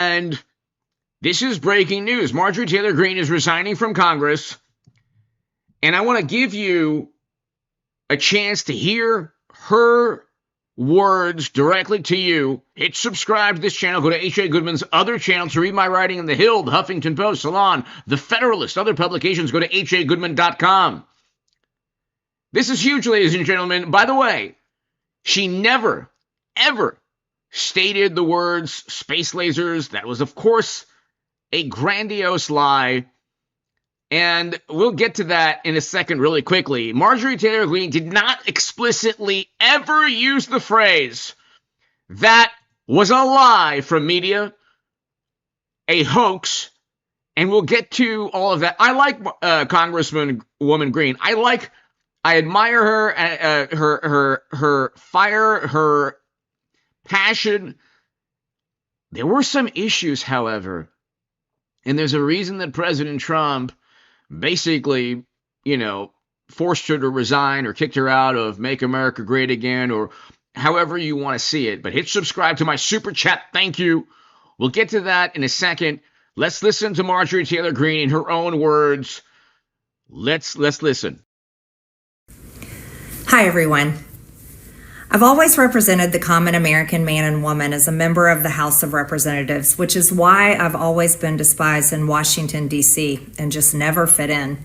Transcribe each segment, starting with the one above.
And this is breaking news. Marjorie Taylor Greene is resigning from Congress. And I want to give you a chance to hear her words directly to you. Hit subscribe to this channel. Go to H.A. Goodman's other channel to read my writing in The Hill, The Huffington Post, Salon, The Federalist, other publications. Go to hagoodman.com. This is huge, ladies and gentlemen. By the way, she never, ever stated the words space lasers. That was, of course, a grandiose lie. And we'll get to that in a second really quickly. Marjorie Taylor Greene did not explicitly ever use the phrase, "That was a lie from media, a hoax," and we'll get to all of that. I like Congresswoman Greene. I admire her, her fire, her passion. There were some issues, however, and there's a reason that President Trump basically, forced her to resign or kicked her out of Make America Great Again, or however you want to see it. But hit subscribe to my super chat. Thank you. We'll get to that in a second. Let's listen to Marjorie Taylor Greene in her own words. Let's listen. Hi, everyone. I've always represented the common American man and woman as a member of the House of Representatives, which is why I've always been despised in Washington, D.C., and just never fit in.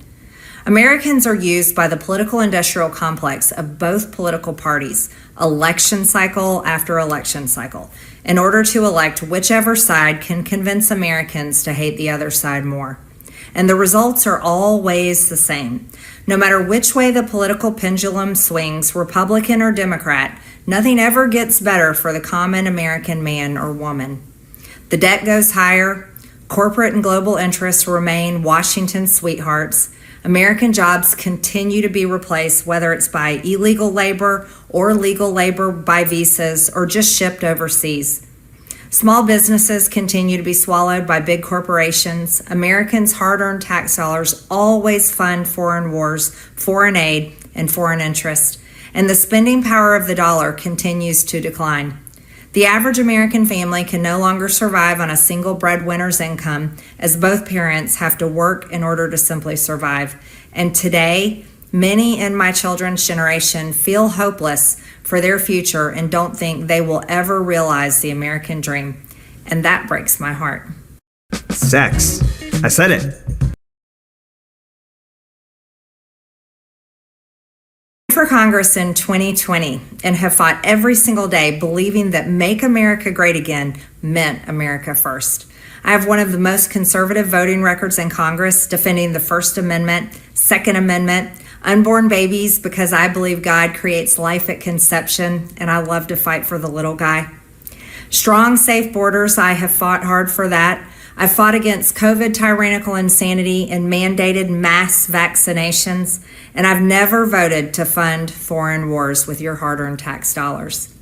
Americans are used by the political industrial complex of both political parties, election cycle after election cycle, in order to elect whichever side can convince Americans to hate the other side more. And the results are always the same. No matter which way the political pendulum swings, Republican or Democrat, nothing ever gets better for the common American man or woman. The debt goes higher, corporate and global interests remain Washington's sweethearts, American jobs continue to be replaced, whether it's by illegal labor or legal labor by visas or just shipped overseas. Small businesses continue to be swallowed by big corporations. Americans' hard-earned tax dollars always fund foreign wars, foreign aid, and foreign interest, and the spending power of the dollar continues to decline. The average American family can no longer survive on a single breadwinner's income, as both parents have to work in order to simply survive. And today, many in my children's generation feel hopeless for their future and don't think they will ever realize the American dream. And that breaks my heart. Sex. I said it. For Congress in 2020 and have fought every single day believing that Make America Great Again meant America first. I have one of the most conservative voting records in Congress, defending the First Amendment, Second Amendment, unborn babies, because I believe God creates life at conception, and I love to fight for the little guy. Strong, safe borders, I have fought hard for that. I fought against COVID tyrannical insanity and mandated mass vaccinations, and I've never voted to fund foreign wars with your hard-earned tax dollars.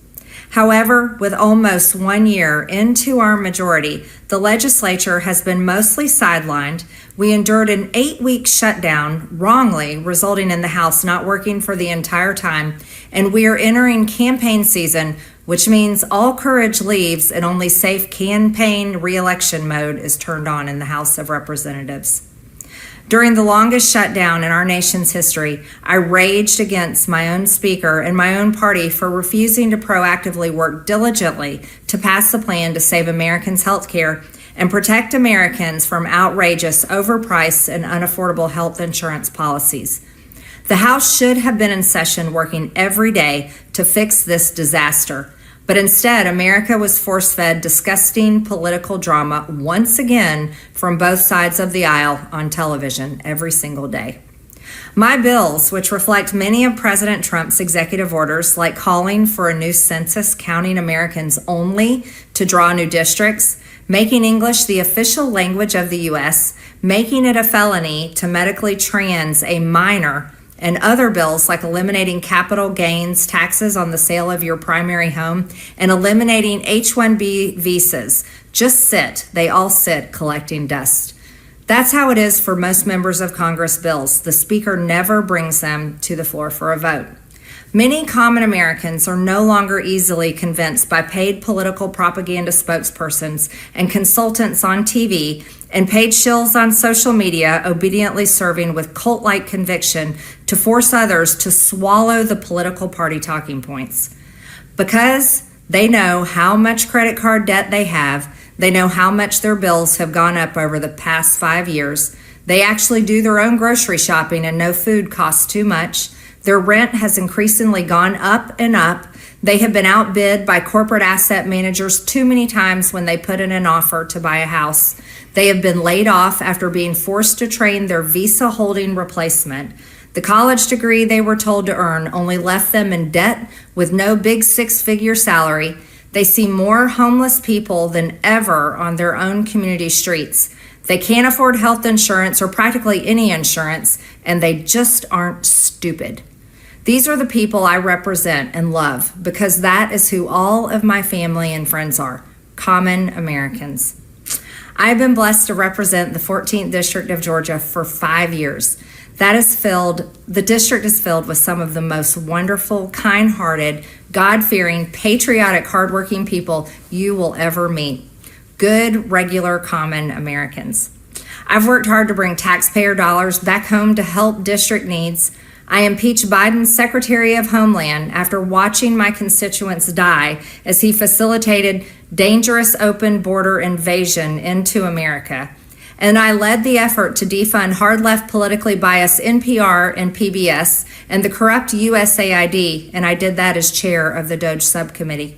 However, with almost 1 year into our majority, the legislature has been mostly sidelined. We endured an 8-week shutdown, wrongly, resulting in the House not working for the entire time, and we are entering campaign season, which means all courage leaves and only safe campaign re-election mode is turned on in the House of Representatives. During the longest shutdown in our nation's history, I raged against my own speaker and my own party for refusing to proactively work diligently to pass the plan to save Americans' health care and protect Americans from outrageous, overpriced, and unaffordable health insurance policies. The House should have been in session working every day to fix this disaster. But instead, America was force-fed disgusting political drama once again from both sides of the aisle on television every single day. My bills, which reflect many of President Trump's executive orders, like calling for a new census counting Americans only to draw new districts, making English the official language of the U.S., making it a felony to medically trans a minor, and other bills like eliminating capital gains taxes on the sale of your primary home and eliminating H-1B visas, just sit. They all sit collecting dust. That's how it is for most members of Congress bills. The Speaker never brings them to the floor for a vote. Many common Americans are no longer easily convinced by paid political propaganda spokespersons and consultants on TV and paid shills on social media obediently serving with cult-like conviction to force others to swallow the political party talking points. Because they know how much credit card debt they have, they know how much their bills have gone up over the past 5 years, they actually do their own grocery shopping and know food costs too much. Their rent has increasingly gone up and up. They have been outbid by corporate asset managers too many times when they put in an offer to buy a house. They have been laid off after being forced to train their Visa holding replacement. The college degree they were told to earn only left them in debt with no big six-figure salary. They see more homeless people than ever on their own community streets. They can't afford health insurance or practically any insurance, and they just aren't stupid. These are the people I represent and love because that is who all of my family and friends are, common Americans. I've been blessed to represent the 14th District of Georgia for 5 years. The district is filled with some of the most wonderful, kind-hearted, God-fearing, patriotic, hardworking people you will ever meet. Good, regular, common Americans. I've worked hard to bring taxpayer dollars back home to help district needs. I impeached Biden's Secretary of Homeland after watching my constituents die as he facilitated dangerous open border invasion into America. And I led the effort to defund hard-left politically biased NPR and PBS and the corrupt USAID, and I did that as chair of the DOJ subcommittee.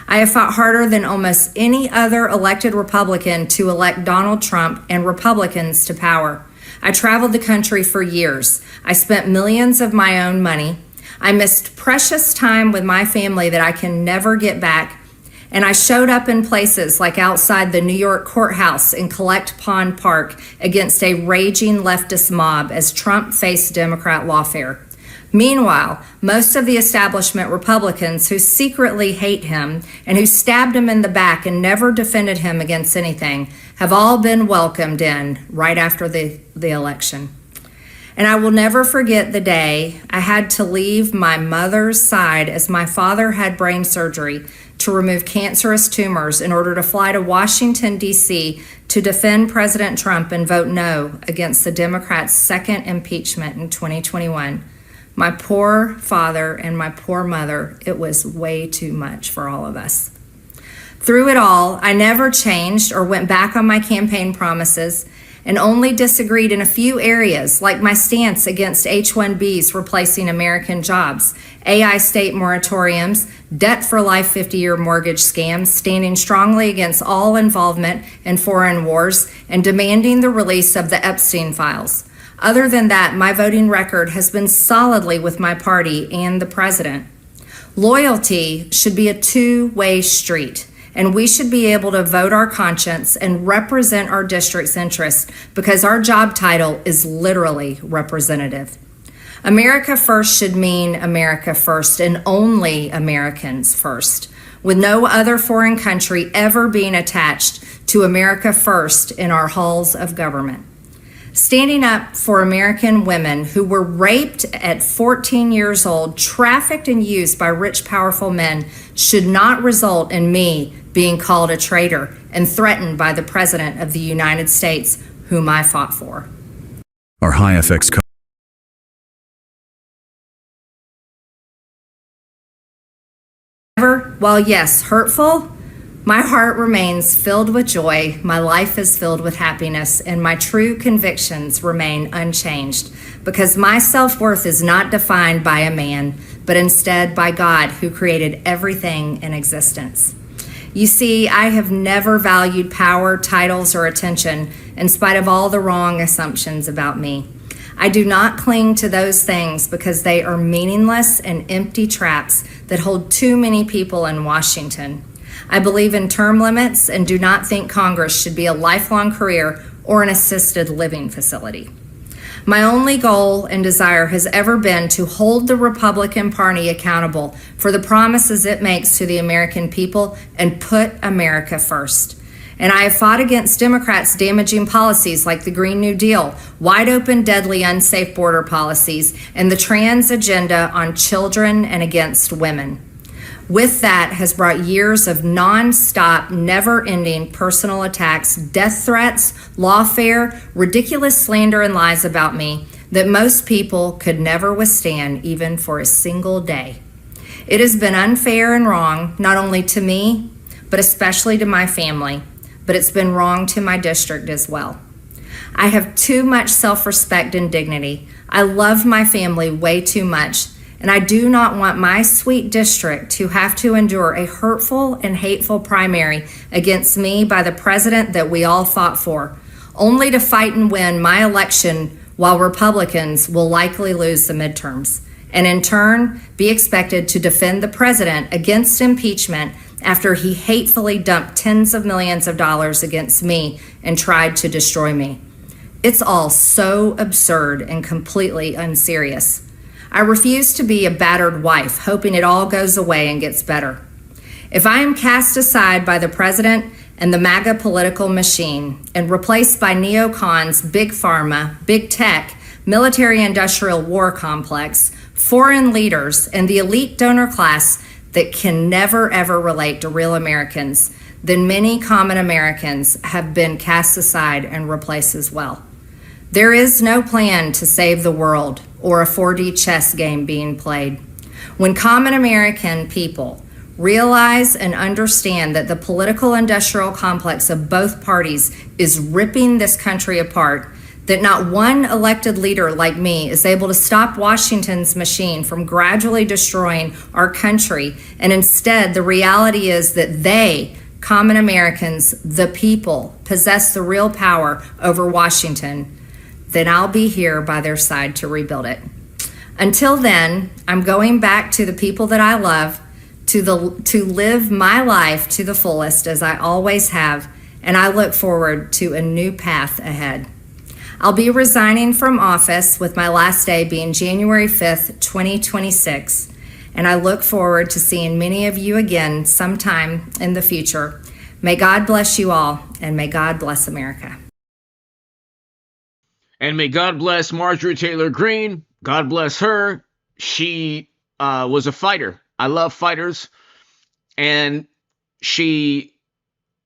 I have fought harder than almost any other elected Republican to elect Donald Trump and Republicans to power. I traveled the country for years. I spent millions of my own money. I missed precious time with my family that I can never get back. And I showed up in places like outside the New York courthouse in Collect Pond Park against a raging leftist mob as Trump faced Democrat lawfare. Meanwhile, most of the establishment Republicans who secretly hate him and who stabbed him in the back and never defended him against anything have all been welcomed in right after the election. And I will never forget the day I had to leave my mother's side as my father had brain surgery to remove cancerous tumors in order to fly to Washington, D.C. to defend President Trump and vote no against the Democrats' second impeachment in 2021. My poor father and my poor mother, it was way too much for all of us. Through it all, I never changed or went back on my campaign promises and only disagreed in a few areas, like my stance against H-1Bs replacing American jobs, AI state moratoriums, debt for life 50-year mortgage scams, standing strongly against all involvement in foreign wars, and demanding the release of the Epstein files. Other than that, my voting record has been solidly with my party and the president. Loyalty should be a two-way street, and we should be able to vote our conscience and represent our district's interests because our job title is literally representative. America first should mean America first and only Americans first, with no other foreign country ever being attached to America first in our halls of government. Standing up for American women who were raped at 14 years old, trafficked and used by rich, powerful men should not result in me being called a traitor and threatened by the President of the United States, whom I fought for. Our high FX While yes, hurtful, my heart remains filled with joy, my life is filled with happiness, and my true convictions remain unchanged because my self-worth is not defined by a man, but instead by God who created everything in existence. You see, I have never valued power, titles, or attention in spite of all the wrong assumptions about me. I do not cling to those things because they are meaningless and empty traps that hold too many people in Washington. I believe in term limits and do not think Congress should be a lifelong career or an assisted living facility. My only goal and desire has ever been to hold the Republican Party accountable for the promises it makes to the American people and put America first. And I have fought against Democrats' damaging policies like the Green New Deal, wide open, deadly, unsafe border policies, and the trans agenda on children and against women. With that has brought years of non-stop, never-ending personal attacks, death threats, lawfare, ridiculous slander and lies about me that most people could never withstand even for a single day. It has been unfair and wrong, not only to me, but especially to my family, but it's been wrong to my district as well. I have too much self-respect and dignity. I love my family way too much, and I do not want my sweet district to have to endure a hurtful and hateful primary against me by the president that we all fought for, only to fight and win my election while Republicans will likely lose the midterms, and in turn be expected to defend the president against impeachment after he hatefully dumped tens of millions of dollars against me and tried to destroy me. It's all so absurd and completely unserious. I refuse to be a battered wife, hoping it all goes away and gets better. If I am cast aside by the president and the MAGA political machine and replaced by neocons, big pharma, big tech, military-industrial war complex, foreign leaders, and the elite donor class that can never ever relate to real Americans, then many common Americans have been cast aside and replaced as well. There is no plan to save the world or a 4D chess game being played. When common American people realize and understand that the political industrial complex of both parties is ripping this country apart, that not one elected leader like me is able to stop Washington's machine from gradually destroying our country, and instead the reality is that they, common Americans, the people, possess the real power over Washington, then I'll be here by their side to rebuild it. Until then, I'm going back to the people that I love, to live my life to the fullest as I always have, and I look forward to a new path ahead. I'll be resigning from office with my last day being January 5th, 2026, and I look forward to seeing many of you again sometime in the future. May God bless you all, and may God bless America. And may God bless Marjorie Taylor Greene. God bless her. She was a fighter. I love fighters. And she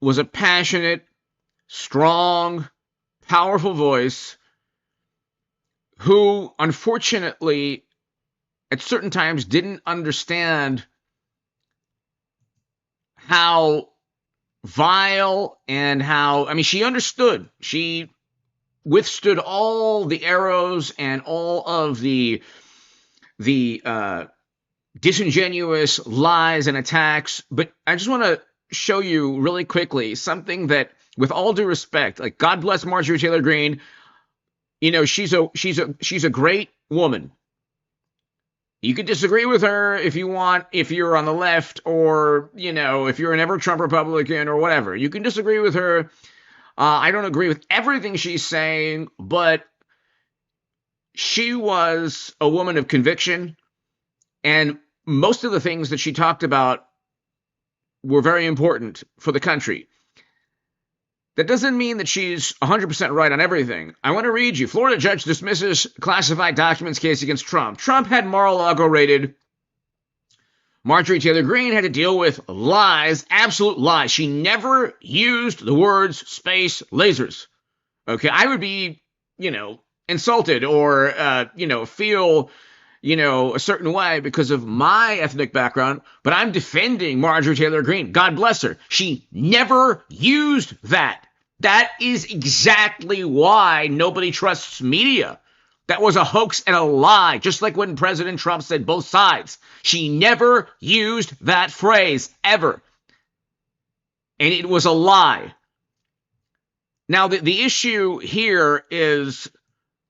was a passionate, strong, powerful voice who, unfortunately, at certain times didn't understand how vile and how, I mean, she understood. She withstood all the arrows and all of the disingenuous lies and attacks. But I just want to show you really quickly something that, with all due respect, like, God bless Marjorie Taylor Greene. You know, she's a great woman. You could disagree with her if you want, if you're on the left, or, you know, if you're an ever-Trump Republican or whatever. You can disagree with her. I don't agree with everything she's saying, but she was a woman of conviction, and most of the things that she talked about were very important for the country. That doesn't mean that she's 100% right on everything. I want to read you. Florida judge dismisses classified documents case against Trump. Trump had Mar-a-Lago raided. Marjorie Taylor Greene had to deal with lies, absolute lies. She never used the words space lasers. Okay, I would be, insulted or, feel, a certain way because of my ethnic background, but I'm defending Marjorie Taylor Greene. God bless her. She never used that. That is exactly why nobody trusts media. That was a hoax and a lie, just like when President Trump said both sides. She never used that phrase, ever. And it was a lie. Now, the issue here is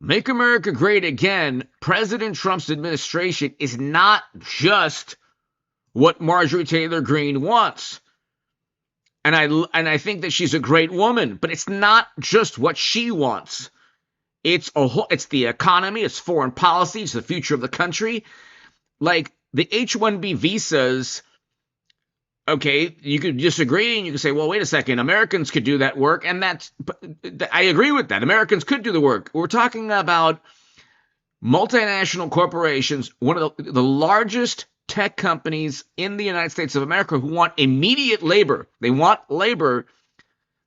Make America Great Again. President Trump's administration is not just what Marjorie Taylor Greene wants. And I think that she's a great woman, but it's not just what she wants. It's the economy, it's foreign policy, it's the future of the country. Like the H-1B visas, Okay, you could disagree and you could say, well, wait a second, Americans could do that work, and I agree with that. Americans could do the work. We're talking about multinational corporations, one of the largest tech companies in the United States of America, who want immediate labor. They want labor.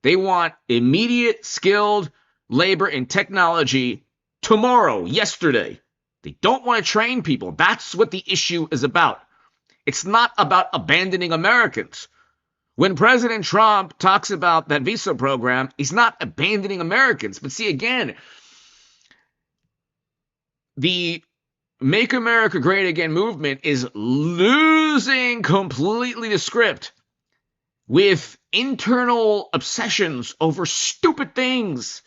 They want immediate skilled labor in technology tomorrow, yesterday. They don't want to train people. That's what the issue is about. It's not about abandoning Americans. When President Trump talks about that visa program, he's not abandoning Americans. But see, again, the Make America Great Again movement is losing completely the script with internal obsessions over stupid things.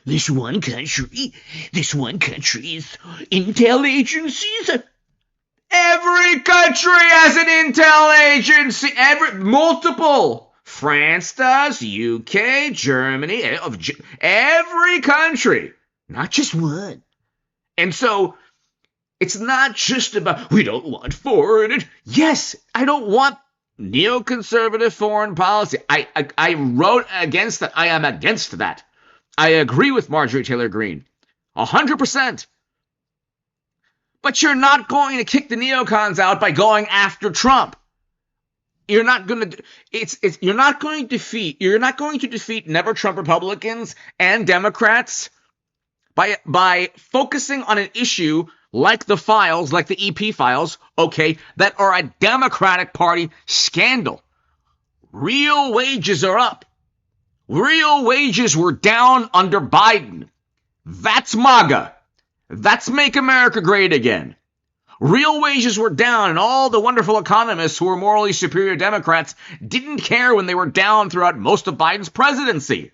This one country's intel agencies. Every country has an intel agency. Multiple. France does, UK, Germany, every country. Not just one. And so it's not just about, we don't want foreign. Yes, I don't want neoconservative foreign policy. I wrote against that. I am against that. I agree with Marjorie Taylor Greene 100%. But you're not going to kick the neocons out by going after Trump. You're not going to defeat never Trump Republicans and Democrats by focusing on an issue like the files, like the EP files, okay, that are a Democratic Party scandal. Real wages are up. Real wages were down under Biden. That's MAGA. That's Make America Great Again. Real wages were down, and all the wonderful economists who were morally superior Democrats didn't care when they were down throughout most of Biden's presidency.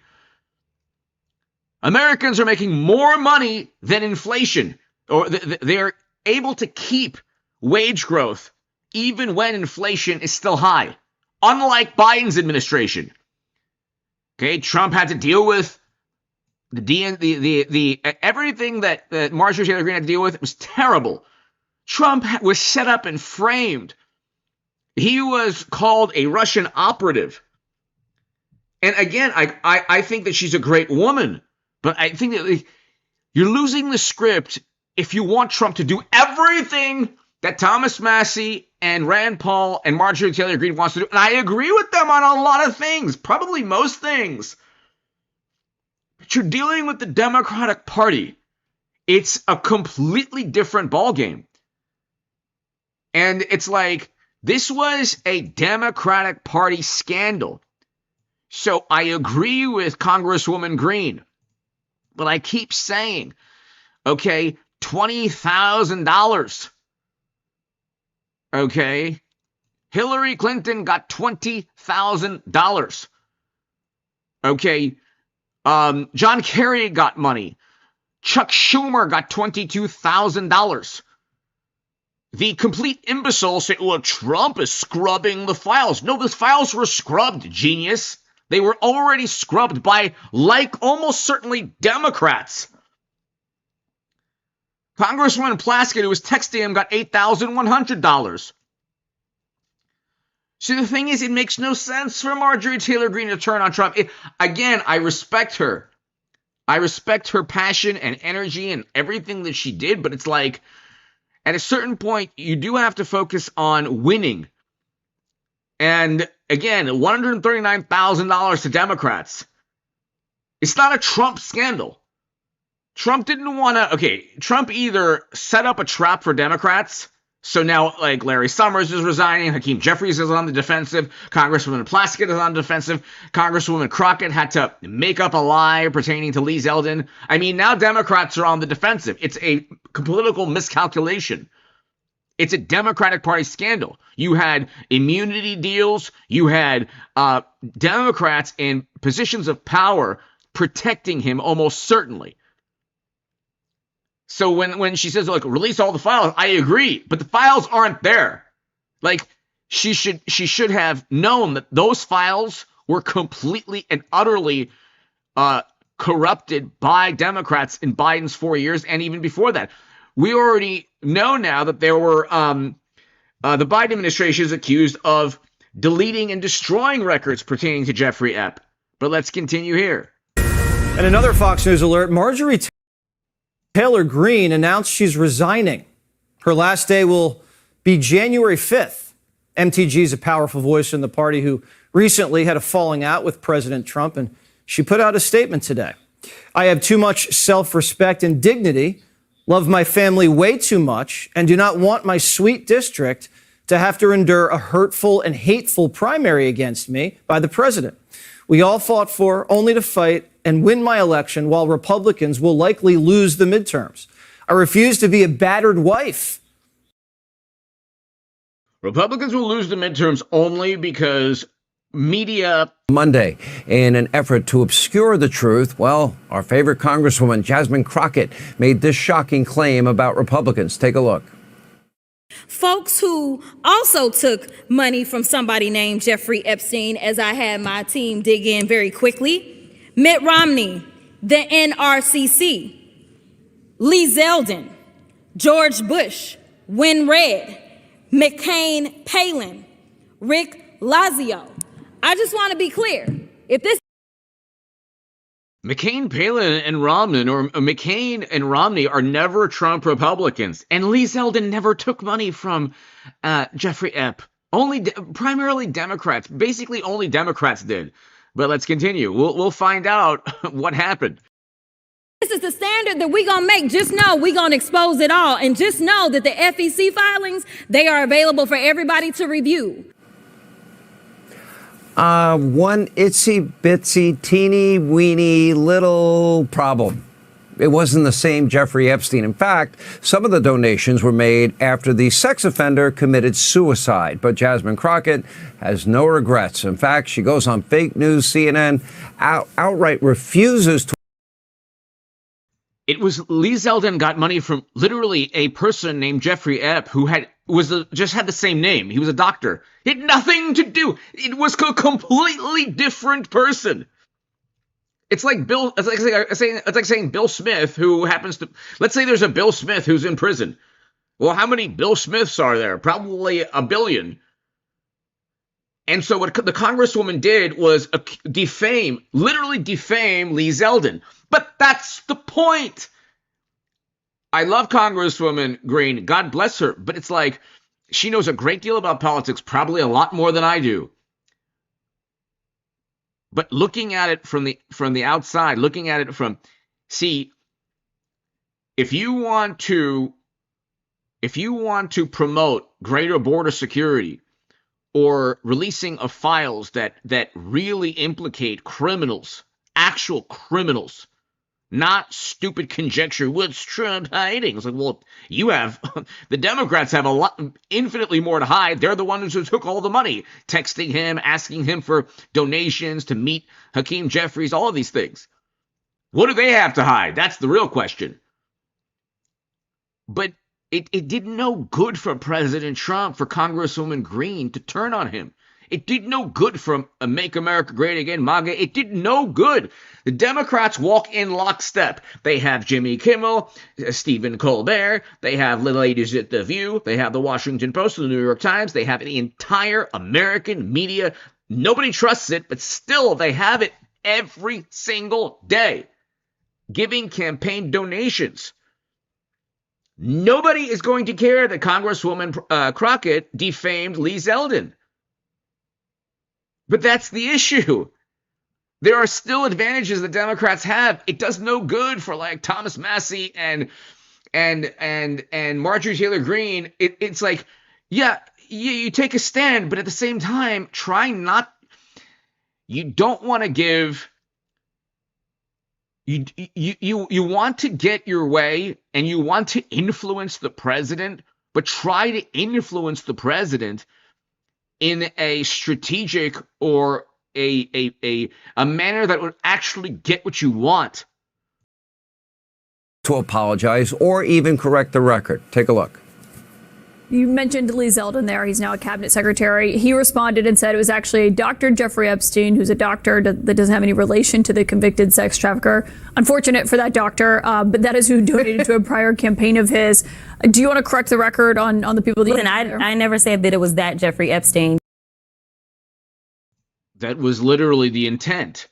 Americans are making more money than inflation, or they're able to keep wage growth even when inflation is still high, unlike Biden's administration. Okay, Trump had to deal with everything that Marjorie Taylor Greene had to deal with. It was terrible. Trump was set up and framed. He was called a Russian operative. And again, I think that she's a great woman, but I think that you're losing the script if you want Trump to do everything that Thomas Massie and Rand Paul and Marjorie Taylor Greene wants to do. And I agree with them on a lot of things, probably most things. But you're dealing with the Democratic Party. It's a completely different ballgame. And it's like, this was a Democratic Party scandal. So I agree with Congresswoman Greene. But I keep saying, okay, $20,000. Okay, Hillary Clinton got $20,000. Okay, John Kerry got money. Chuck Schumer got $22,000. The complete imbeciles say, well, Trump is scrubbing the files. No, the files were scrubbed, genius. They were already scrubbed by, almost certainly Democrats. Congresswoman Plaskett, who was texting him, got $8,100. See, the thing is, it makes no sense for Marjorie Taylor Greene to turn on Trump. Again, I respect her. I respect her passion and energy and everything that she did, but it's like, at a certain point, you do have to focus on winning. And again, $139,000 to Democrats. It's not a Trump scandal. Trump didn't want to, Trump either set up a trap for Democrats, so now, Larry Summers is resigning, Hakeem Jeffries is on the defensive, Congresswoman Plaskett is on the defensive, Congresswoman Crockett had to make up a lie pertaining to Lee Zeldin. I mean, now Democrats are on the defensive. It's a political miscalculation. It's a Democratic Party scandal. You had immunity deals, you had Democrats in positions of power protecting him almost certainly. So when she says, release all the files, I agree, but the files aren't there. She should have known that those files were completely and utterly corrupted by Democrats in Biden's 4 years and even before that. We already know now that there were the Biden administration is accused of deleting and destroying records pertaining to Jeffrey Epp. But let's continue here. And another Fox News alert, Marjorie Taylor Greene announced she's resigning. Her last day will be January 5th. MTG is a powerful voice in the party who recently had a falling out with President Trump, and she put out a statement today. I have too much self-respect and dignity, love my family way too much, and do not want my sweet district to have to endure a hurtful and hateful primary against me by the president. We all fought for only to fight and win my election while Republicans will likely lose the midterms. I refuse to be a battered wife. Republicans will lose the midterms only because media. Monday, in an effort to obscure the truth, well, our favorite Congresswoman, Jasmine Crockett, made this shocking claim about Republicans. Take a look. Folks who also took money from somebody named Jeffrey Epstein, as I had my team dig in very quickly. Mitt Romney, the NRCC, Lee Zeldin, George Bush, Win Red, McCain Palin, Rick Lazio. I just want to be clear. If this McCain, Palin, and Romney, or McCain and Romney are never Trump Republicans. And Lee Zeldin never took money from Jeffrey Epp. Primarily Democrats. Basically, only Democrats did. But let's continue. We'll find out what happened. is the standard that we're going to make, just know we're going to expose it all. And just know that the FEC filings, they are available for everybody to review. One itsy bitsy teeny weeny little problem. It wasn't the same Jeffrey Epstein. In fact, some of the donations were made after the sex offender committed suicide. But Jasmine Crockett has no regrets. In fact, she goes on fake news CNN, outright refuses to. It was Lee Zeldin got money from literally a person named Jeffrey Epp who just had the same name. He was a doctor. It had nothing to do. It was a completely different person. It's like saying Bill Smith, who happens to, let's say there's a Bill Smith who's in prison. Well, how many Bill Smiths are there? Probably a billion. And so what the Congresswoman did was literally defame Lee Zeldin. But that's the point. I love Congresswoman Greene. God bless her. But it's like she knows a great deal about politics, probably a lot more than I do. But looking at it from the outside, if you want to promote greater border security or releasing of files that really implicate criminals, actual criminals, not stupid conjecture, what's Trump hiding? It's like, well, the Democrats have infinitely more to hide. They're the ones who took all the money, texting him, asking him for donations to meet Hakeem Jeffries, all of these things. What do they have to hide? That's the real question. But it did no good for President Trump, for Congresswoman Greene to turn on him. It did no good for Make America Great Again, MAGA. It did no good. The Democrats walk in lockstep. They have Jimmy Kimmel, Stephen Colbert. They have the ladies at The View. They have the Washington Post, the New York Times. They have the entire American media. Nobody trusts it, but still they have it every single day, giving campaign donations. Nobody is going to care that Congresswoman Crockett defamed Lee Zeldin. But that's the issue. There are still advantages the Democrats have. It does no good for like Thomas Massie and Marjorie Taylor Greene. It's like, yeah, you take a stand, but at the same time, you don't want to give. You want to get your way and you want to influence the president, but try to influence the president in a strategic or a manner that would actually get what you want. To apologize or even correct the record. Take a look. You mentioned Lee Zeldin there. He's now a cabinet secretary. He responded and said it was actually Dr. Jeffrey Epstein, who's a doctor that doesn't have any relation to the convicted sex trafficker. Unfortunate for that doctor, but that is who donated to a prior campaign of his. Do you want to correct the record on the people that Listen, I never said that it was that Jeffrey Epstein. That was literally the intent.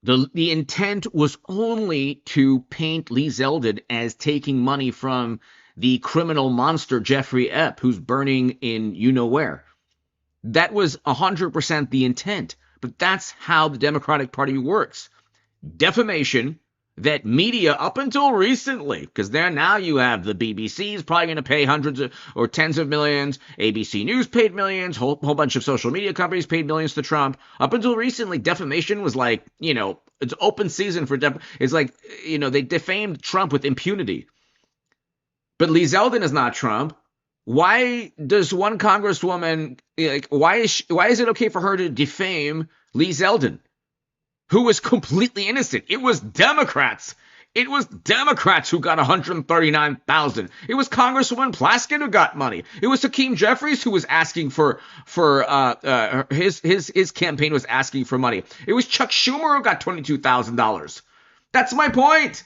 The intent was only to paint Lee Zeldin as taking money from the criminal monster Jeffrey Epp, who's burning in you-know-where. That was 100% the intent. But that's how the Democratic Party works. Defamation that media, up until recently, because now you have the BBC is probably going to pay hundreds of, or tens of millions, ABC News paid millions, whole bunch of social media companies paid millions to Trump. Up until recently, defamation was like, it's open season for it's like, they defamed Trump with impunity. But Lee Zeldin is not Trump. Why does one congresswoman, why is it okay for her to defame Lee Zeldin, who was completely innocent? It was Democrats. It was Democrats who got $139,000. It was Congresswoman Plaskett who got money. It was Hakeem Jeffries who was asking for his campaign was asking for money. It was Chuck Schumer who got $22,000. That's my point.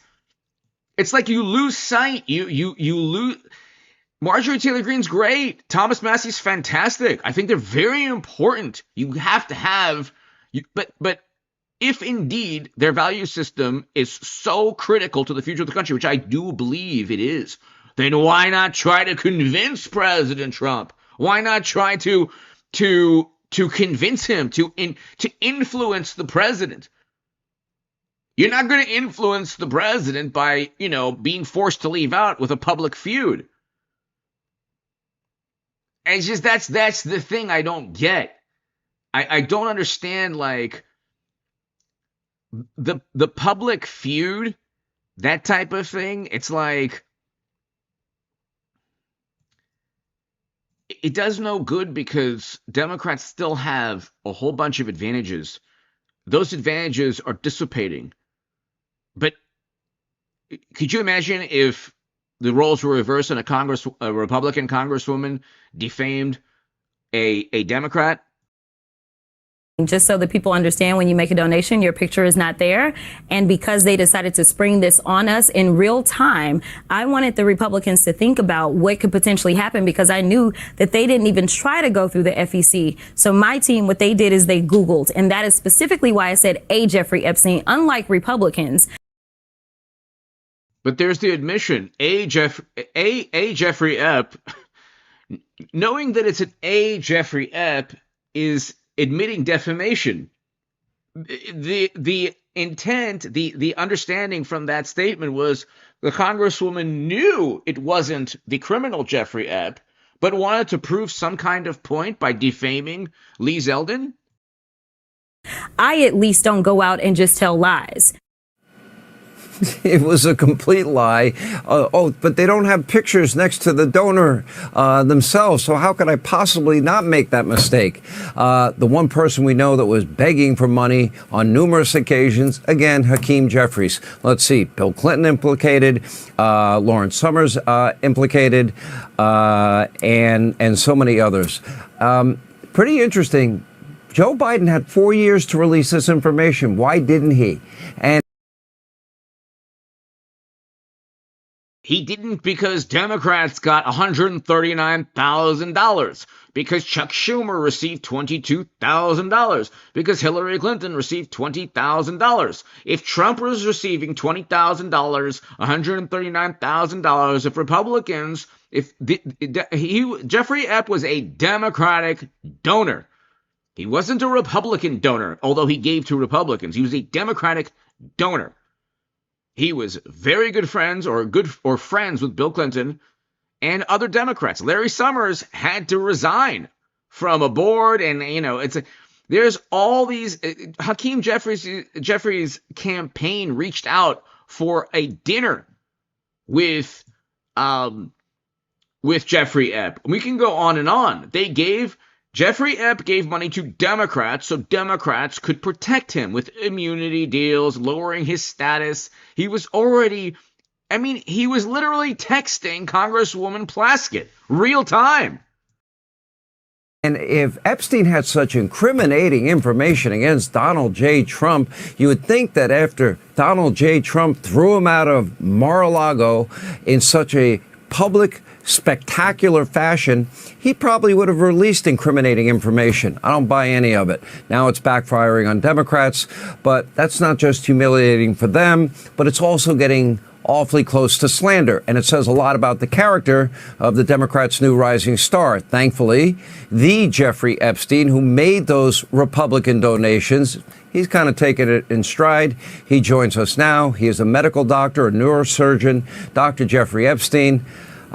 It's like you lose sight. You lose. Marjorie Taylor Greene's great. Thomas Massey's fantastic. I think they're very important. You have to have, but if indeed their value system is so critical to the future of the country, which I do believe it is, then why not try to convince President Trump? Why not try to convince him, to influence the president? You're not going to influence the president by, being forced to leave out with a public feud. And it's just that's the thing I don't get. I don't understand, like, the public feud, that type of thing. It's like it does no good because Democrats still have a whole bunch of advantages. Those advantages are dissipating. But could you imagine if the roles were reversed and a Republican congresswoman defamed a Democrat? Just so that people understand, when you make a donation, your picture is not there. And because they decided to spring this on us in real time, I wanted the Republicans to think about what could potentially happen, because I knew that they didn't even try to go through the FEC. So my team, what they did is they Googled. And that is specifically why I said a Jeffrey Epstein, unlike Republicans. But there's the admission, a Jeffrey Epp, knowing that it's an a Jeffrey Epp is admitting defamation. The intent, the understanding from that statement was the congresswoman knew it wasn't the criminal Jeffrey Epp, but wanted to prove some kind of point by defaming Lee Zeldin. I at least don't go out and just tell lies. It was a complete lie. But they don't have pictures next to the donor themselves. So how could I possibly not make that mistake? The one person we know that was begging for money on numerous occasions, again, Hakeem Jeffries. Let's see, Bill Clinton implicated, Lawrence Summers implicated, and so many others. Pretty interesting. Joe Biden had 4 years to release this information. Why didn't he? And he didn't because Democrats got $139,000, because Chuck Schumer received $22,000, because Hillary Clinton received $20,000. If Trump was receiving $20,000, $139,000, if Republicans, Jeffrey Epp was a Democratic donor. He wasn't a Republican donor, although he gave to Republicans. He was a Democratic donor. He was very good friends or friends with Bill Clinton and other Democrats. Larry Summers had to resign from a board, and there's all these. Hakeem Jeffries' campaign reached out for a dinner with Jeffrey Epp. We can go on and on. Jeffrey Epp gave money to Democrats so Democrats could protect him with immunity deals, lowering his status. He was literally texting Congresswoman Plaskett real time. And if Epstein had such incriminating information against Donald J. Trump, you would think that after Donald J. Trump threw him out of Mar-a-Lago in such a public spectacular fashion, he probably would have released incriminating information. I don't buy any of it. Now it's backfiring on Democrats, but that's not just humiliating for them, but it's also getting awfully close to slander. And it says a lot about the character of the Democrats' new rising star. Thankfully, the Jeffrey Epstein, who made those Republican donations, he's kind of taken it in stride. He joins us now. He is a medical doctor, a neurosurgeon, Dr. Jeffrey Epstein.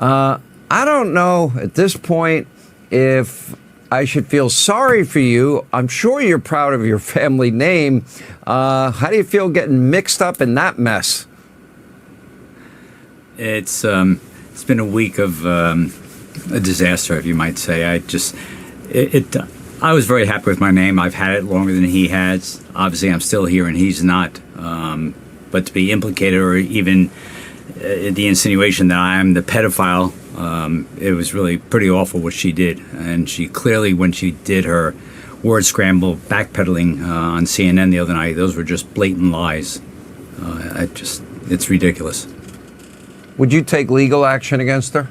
I don't know at this point if I should feel sorry for you. I'm sure you're proud of your family name. How do you feel getting mixed up in that mess? It's been a week of a disaster, if you might say. I was very happy with my name. I've had it longer than he has. Obviously, I'm still here and he's not. But to be implicated or even the insinuation that I am the pedophile, it was really pretty awful what she did. And she clearly, when she did her word scramble backpedaling on CNN the other night, those were just blatant lies. It's ridiculous. Would you take legal action against her?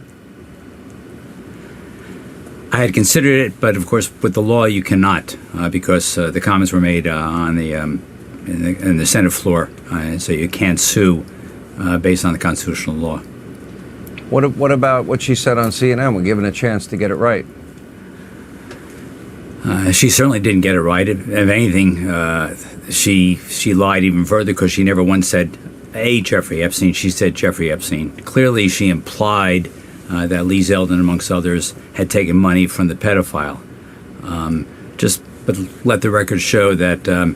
I had considered it, but of course, with the law, you cannot, because the comments were made on in the Senate floor, so you can't sue based on the constitutional law. What about what she said on CNN? We're given a chance to get it right. She certainly didn't get it right. If anything, she lied even further because she never once said Jeffrey Epstein. She said Jeffrey Epstein. Clearly, she implied that Lee Zeldin, amongst others, had taken money from the pedophile. But let the record show that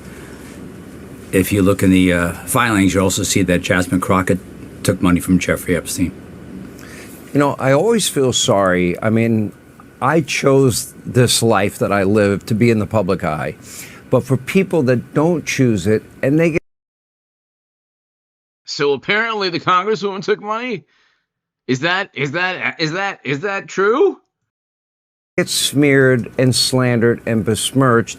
if you look in the filings, you also see that Jasmine Crockett took money from Jeffrey Epstein. You know, I always feel sorry. I mean, I chose this life that I live to be in the public eye. But for people that don't choose it and they get... So apparently the Congresswoman took money? Is that true? It's smeared and slandered and besmirched.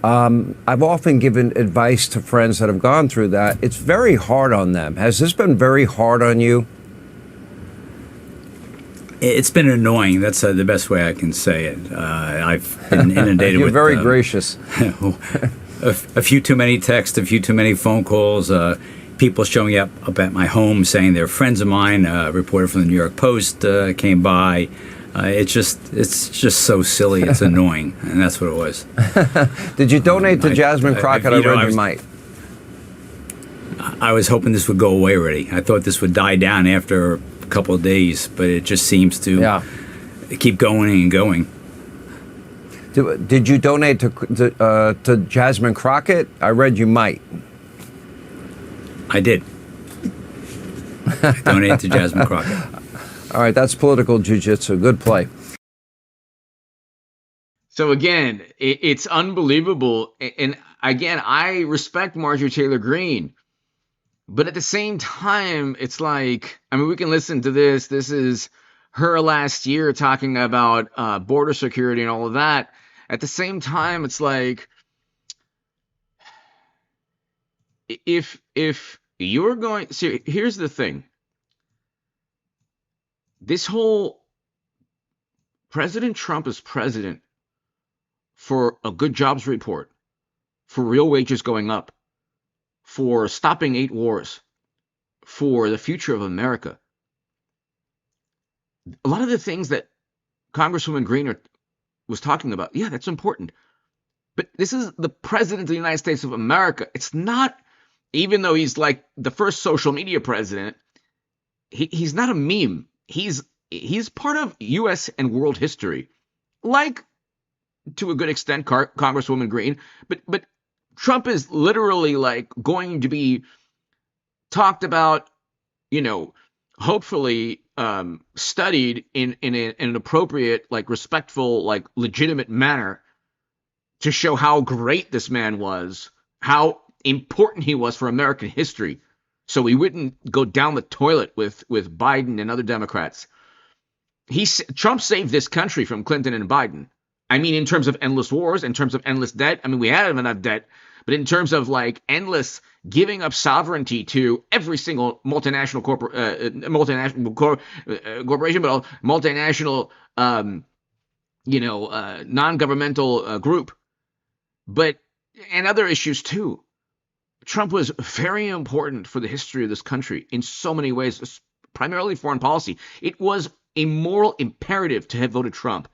I've often given advice to friends that have gone through that. It's very hard on them. Has this been very hard on you? It's been annoying. That's the best way I can say it. I've been inundated You're with... very gracious. a few too many texts, a few too many phone calls, people showing up at my home saying they're friends of mine. A reporter from the New York Post came by. It's just so silly. It's annoying, and that's what it was. Did you donate to Jasmine Crockett? I read you might. I was hoping this would go away already. I thought this would die down after a couple of days, but it just seems to keep going and going. Did you donate to Jasmine Crockett? I read you might. I did. I donated to Jasmine Crockett. All right, that's political jiu-jitsu. Good play. So again, it's unbelievable. And again, I respect Marjorie Taylor Greene. But at the same time, it's like, I mean, we can listen to this. This is her last year talking about border security and all of that. At the same time, it's like, if you're going, see, here's the thing. This whole President Trump is president for a good jobs report, for real wages going up, for stopping 8 wars, for the future of America. A lot of the things that Congresswoman Greene was talking about, yeah, that's important. But this is the president of the United States of America. It's not, even though he's like the first social media president, he's not a meme. He's part of U.S. and world history, like to a good extent Congresswoman Greene. But Trump is literally like going to be talked about, hopefully studied in an appropriate, like respectful, like legitimate manner to show how great this man was, how important he was for American history. So we wouldn't go down the toilet with Biden and other Democrats. Trump saved this country from Clinton and Biden. I mean, in terms of endless wars, in terms of endless debt. I mean, we had enough debt, but in terms of like endless giving up sovereignty to every single multinational corporation, but all multinational, non-governmental group, but and other issues too. Trump was very important for the history of this country in so many ways, primarily foreign policy. It was a moral imperative to have voted Trump.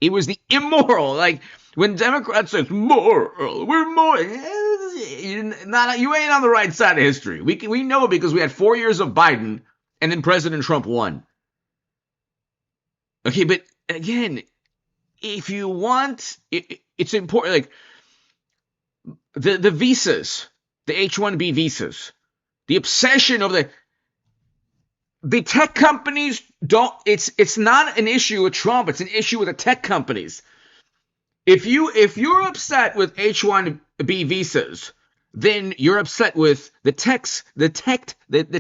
It was the immoral, like when Democrats say moral, we're moral. You ain't on the right side of history. We know because we had 4 years of Biden and then President Trump won. Okay, but again, if you want, it's important. Like the visas, the H-1B visas, the obsession of the tech companies don't. It's not an issue with Trump. It's an issue with the tech companies. If you're upset with H-1B visas, then you're upset with the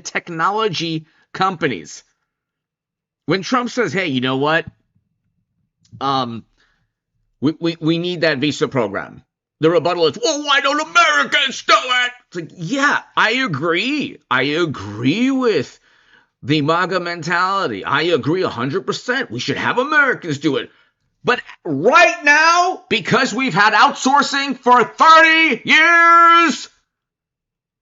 technology companies. When Trump says, "Hey, you know what? We need that visa program," the rebuttal is, "Well, why don't Americans do it?" It's like, yeah, I agree. I agree with the MAGA mentality. I agree 100%. We should have Americans do it. But right now, because we've had outsourcing for 30 years,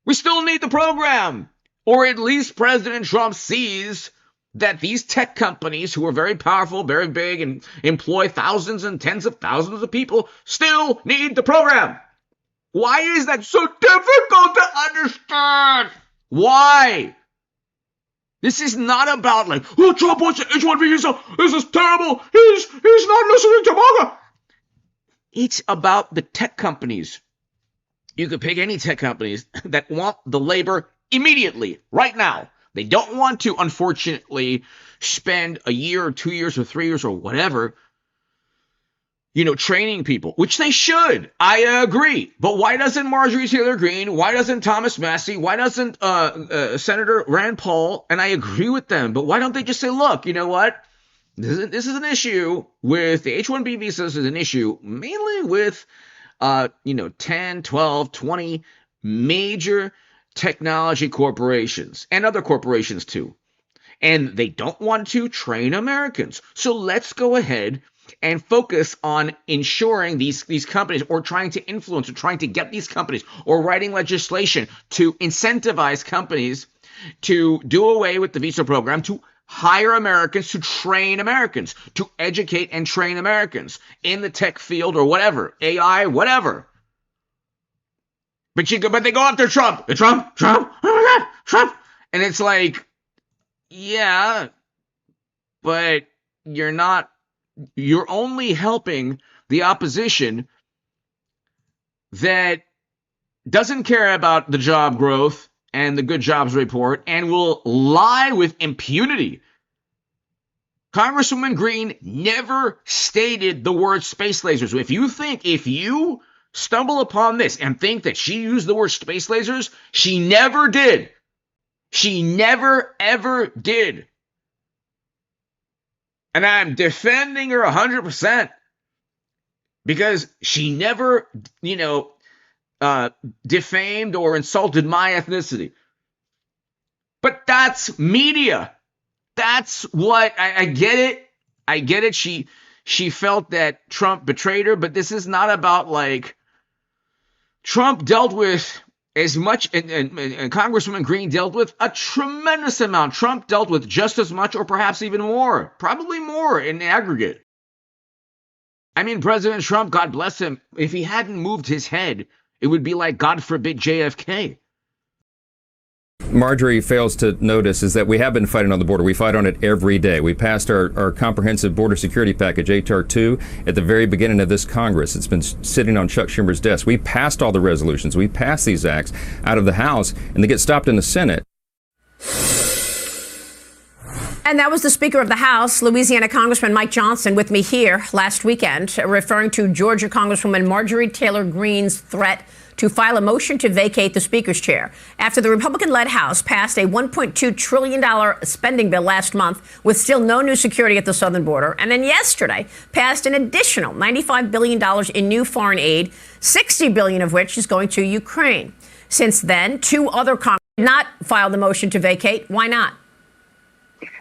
we still need the program. Or at least President Trump sees that these tech companies, who are very powerful, very big, and employ thousands and tens of thousands of people, still need the program. Why is that so difficult to understand? Why? This is not about like, oh, Trump wants an H-1B visa. This is terrible. He's not listening to MAGA. It's about the tech companies. You could pick any tech companies that want the labor immediately, right now. They don't want to, unfortunately, spend a year or 2 years or 3 years or whatever, training people, which they should. I agree. But why doesn't Marjorie Taylor Greene? Why doesn't Thomas Massie? Why doesn't Senator Rand Paul? And I agree with them. But why don't they just say, look, you know what? This is an issue with the H-1B visas, is an issue mainly with, 10, 12, 20 major technology corporations and other corporations too. And they don't want to train Americans. So let's go ahead and focus on ensuring these companies, or trying to influence, or trying to get these companies, or writing legislation to incentivize companies to do away with the visa program, to hire Americans, to train Americans, to educate and train Americans in the tech field or whatever, AI, whatever. But they go after Trump. Trump, oh my God, Trump. And it's like, yeah, but you're only helping the opposition that doesn't care about the job growth and the good jobs report and will lie with impunity. Congresswoman Greene never stated the word space lasers. If you stumble upon this and think that she used the word space lasers, she never did. She never, ever did. And I'm defending her 100% because she never, defamed or insulted my ethnicity. But that's media. That's what I get it. I get it. She felt that Trump betrayed her, but this is not about like Trump dealt with as much, and Congresswoman Greene dealt with a tremendous amount. Trump dealt with just as much, or perhaps even more, probably more in aggregate. I mean, President Trump, God bless him, if he hadn't moved his head, it would be like, God forbid, JFK. Marjorie fails to notice is that we have been fighting on the border. We fight on it every day. We passed our comprehensive border security package, H.R. 2, at the very beginning of this Congress. It's been sitting on Chuck Schumer's desk. We passed all the resolutions. We passed these acts out of the House, and they get stopped in the Senate. And that was the Speaker of the House, Louisiana Congressman Mike Johnson, with me here last weekend, referring to Georgia Congresswoman Marjorie Taylor Greene's threat to file a motion to vacate the Speaker's chair after the Republican-led House passed a $1.2 trillion spending bill last month with still no new security at the southern border, and then yesterday passed an additional $95 billion in new foreign aid, $60 billion of which is going to Ukraine. Since then, two other Congress did not file the motion to vacate. Why not?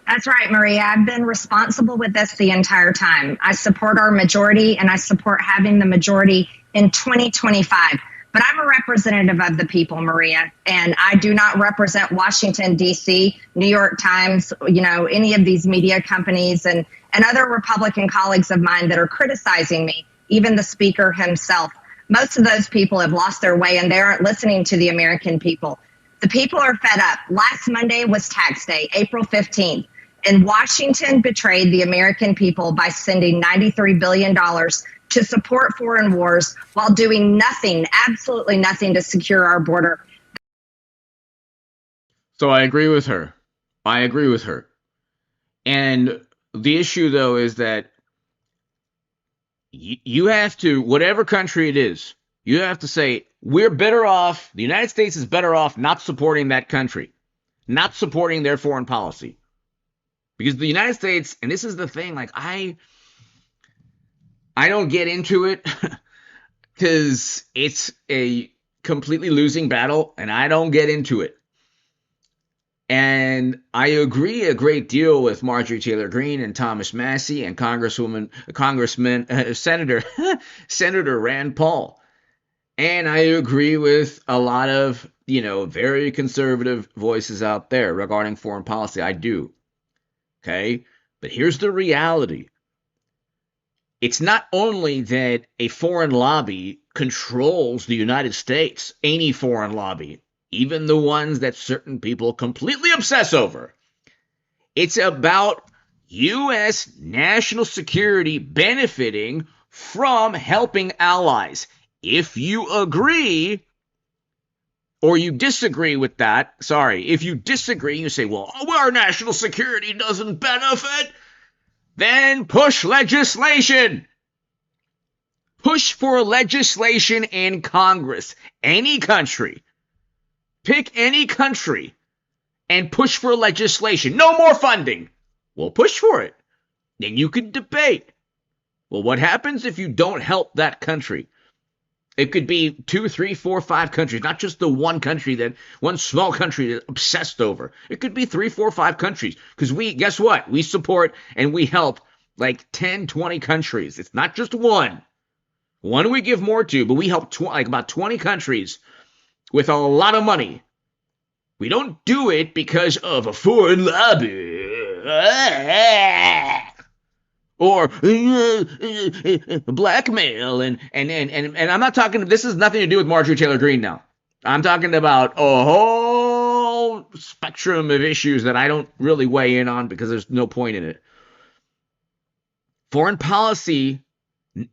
That's right, Maria. I've been responsible with this the entire time. I support our majority, and I support having the majority in 2025. But I'm a representative of the people, Maria, and I do not represent Washington, D.C., New York Times, any of these media companies and other Republican colleagues of mine that are criticizing me, even the Speaker himself. Most of those people have lost their way, and they aren't listening to the American people. The people are fed up. Last Monday was tax day, April 15th. And Washington betrayed the American people by sending $93 billion to support foreign wars while doing nothing, absolutely nothing to secure our border. So I agree with her. And the issue, though, is that you have to, whatever country it is, you have to say, we're better off, the United States is better off not supporting that country, not supporting their foreign policy. Because the United States, and this is the thing, like I don't get into it because it's a completely losing battle, and I don't get into it. And I agree a great deal with Marjorie Taylor Greene and Thomas Massie and Senator Rand Paul. And I agree with a lot of, very conservative voices out there regarding foreign policy. I do. Okay, but here's the reality. It's not only that a foreign lobby controls the United States, any foreign lobby, even the ones that certain people completely obsess over. It's about U.S. national security benefiting from helping allies. If you agree or you disagree with that, if you disagree, you say, well, our national security doesn't benefit, then push legislation. Push for legislation in Congress. Any country. Pick any country and push for legislation. No more funding. Well, push for it. Then you could debate. Well, what happens if you don't help that country? It could be 2, 3, 4, 5 countries, not just the one small country that's obsessed over. It could be 3, 4, 5 countries. Because guess what? We support and we help like 10, 20 countries. It's not just one. One we give more to, but we help about 20 countries with a lot of money. We don't do it because of a foreign lobby. Or blackmail and I'm not talking. This has nothing to do with Marjorie Taylor Greene now. I'm talking about a whole spectrum of issues that I don't really weigh in on because there's no point in it. Foreign policy,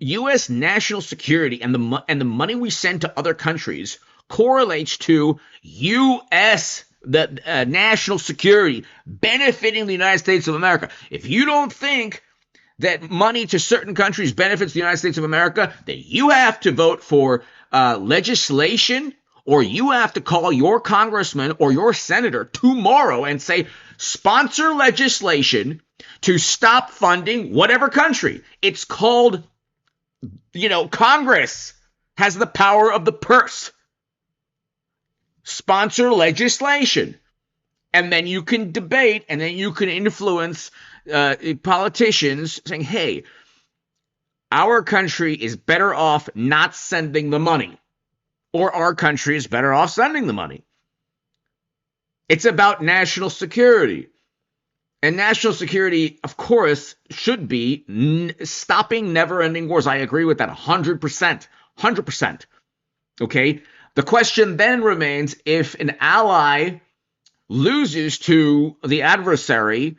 U.S. national security, and the money we send to other countries correlates to U.S. National security benefiting the United States of America. If you don't think that money to certain countries benefits the United States of America, then you have to vote for legislation, or you have to call your congressman or your senator tomorrow and say, sponsor legislation to stop funding whatever country. It's called, Congress has the power of the purse. Sponsor legislation. And then you can debate, and then you can influence politicians saying, hey, our country is better off not sending the money, or our country is better off sending the money. It's about national security. And national security, of course, should be stopping never-ending wars. I agree with that 100%. 100%. Okay? The question then remains, if an ally loses to the adversary,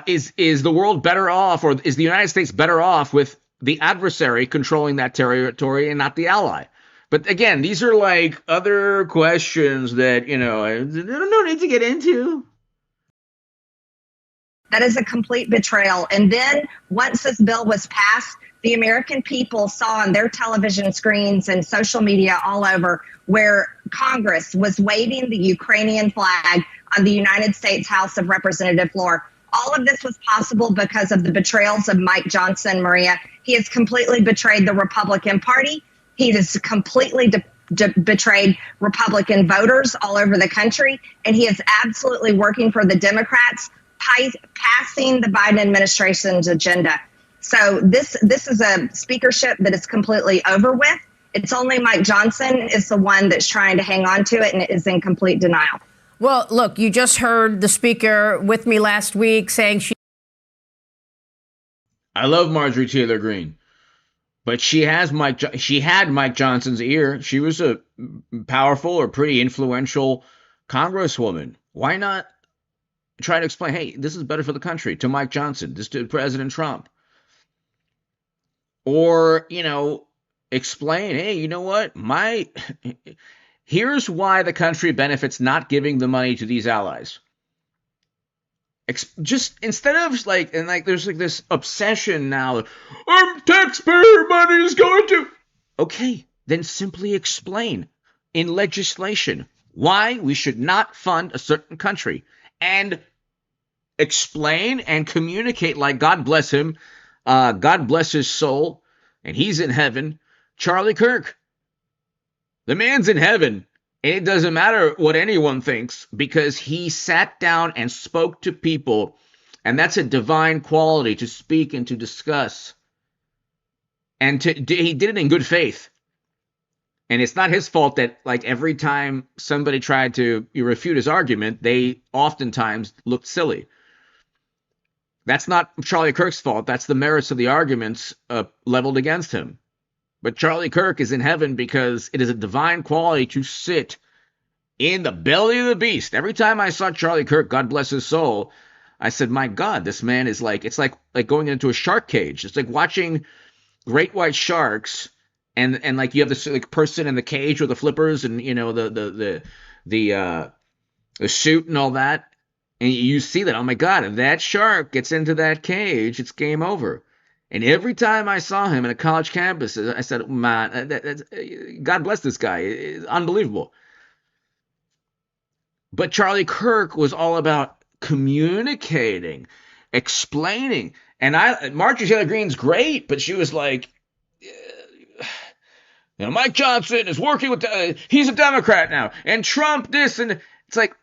is the world better off, or is the United States better off with the adversary controlling that territory and not the ally? But again, these are like other questions that, I don't need to get into. That is a complete betrayal. And then once this bill was passed, the American people saw on their television screens and social media all over where Congress was waving the Ukrainian flag on the United States House of Representative floor. All of this was possible because of the betrayals of Mike Johnson, Maria. He has completely betrayed the Republican Party. He has completely betrayed Republican voters all over the country. And he is absolutely working for the Democrats, passing the Biden administration's agenda. So this is a speakership that is completely over with. It's only Mike Johnson is the one that's trying to hang on to it and is in complete denial. Well, look, you just heard the speaker with me last week saying I love Marjorie Taylor Greene, but she had Mike Johnson's ear. She was a powerful or pretty influential Congresswoman. Why not try to explain, hey, this is better for the country to Mike Johnson, this to President Trump? Or, explain, hey, you know what? Here's why the country benefits not giving the money to these allies. Just instead of there's this obsession now, taxpayer money is going to. Okay, then simply explain in legislation why we should not fund a certain country, and explain and communicate like God bless him, God bless his soul, and he's in heaven, Charlie Kirk. The man's in heaven, and it doesn't matter what anyone thinks because he sat down and spoke to people, and that's a divine quality to speak and to discuss. And he did it in good faith. And it's not his fault that every time somebody tried to refute his argument, they oftentimes looked silly. That's not Charlie Kirk's fault. That's the merits of the arguments leveled against him. But Charlie Kirk is in heaven because it is a divine quality to sit in the belly of the beast. Every time I saw Charlie Kirk, God bless his soul, I said, my God, this man is it's like going into a shark cage. It's like watching great white sharks, and you have this person in the cage with the flippers and the suit and all that, and you see that. Oh my God, if that shark gets into that cage, it's game over. And every time I saw him in a college campus, I said, man, God bless this guy. It's unbelievable. But Charlie Kirk was all about communicating, explaining. And Marjorie Taylor Greene's great, but she was like, Mike Johnson is working with, he's a Democrat now, and Trump this, and it's like,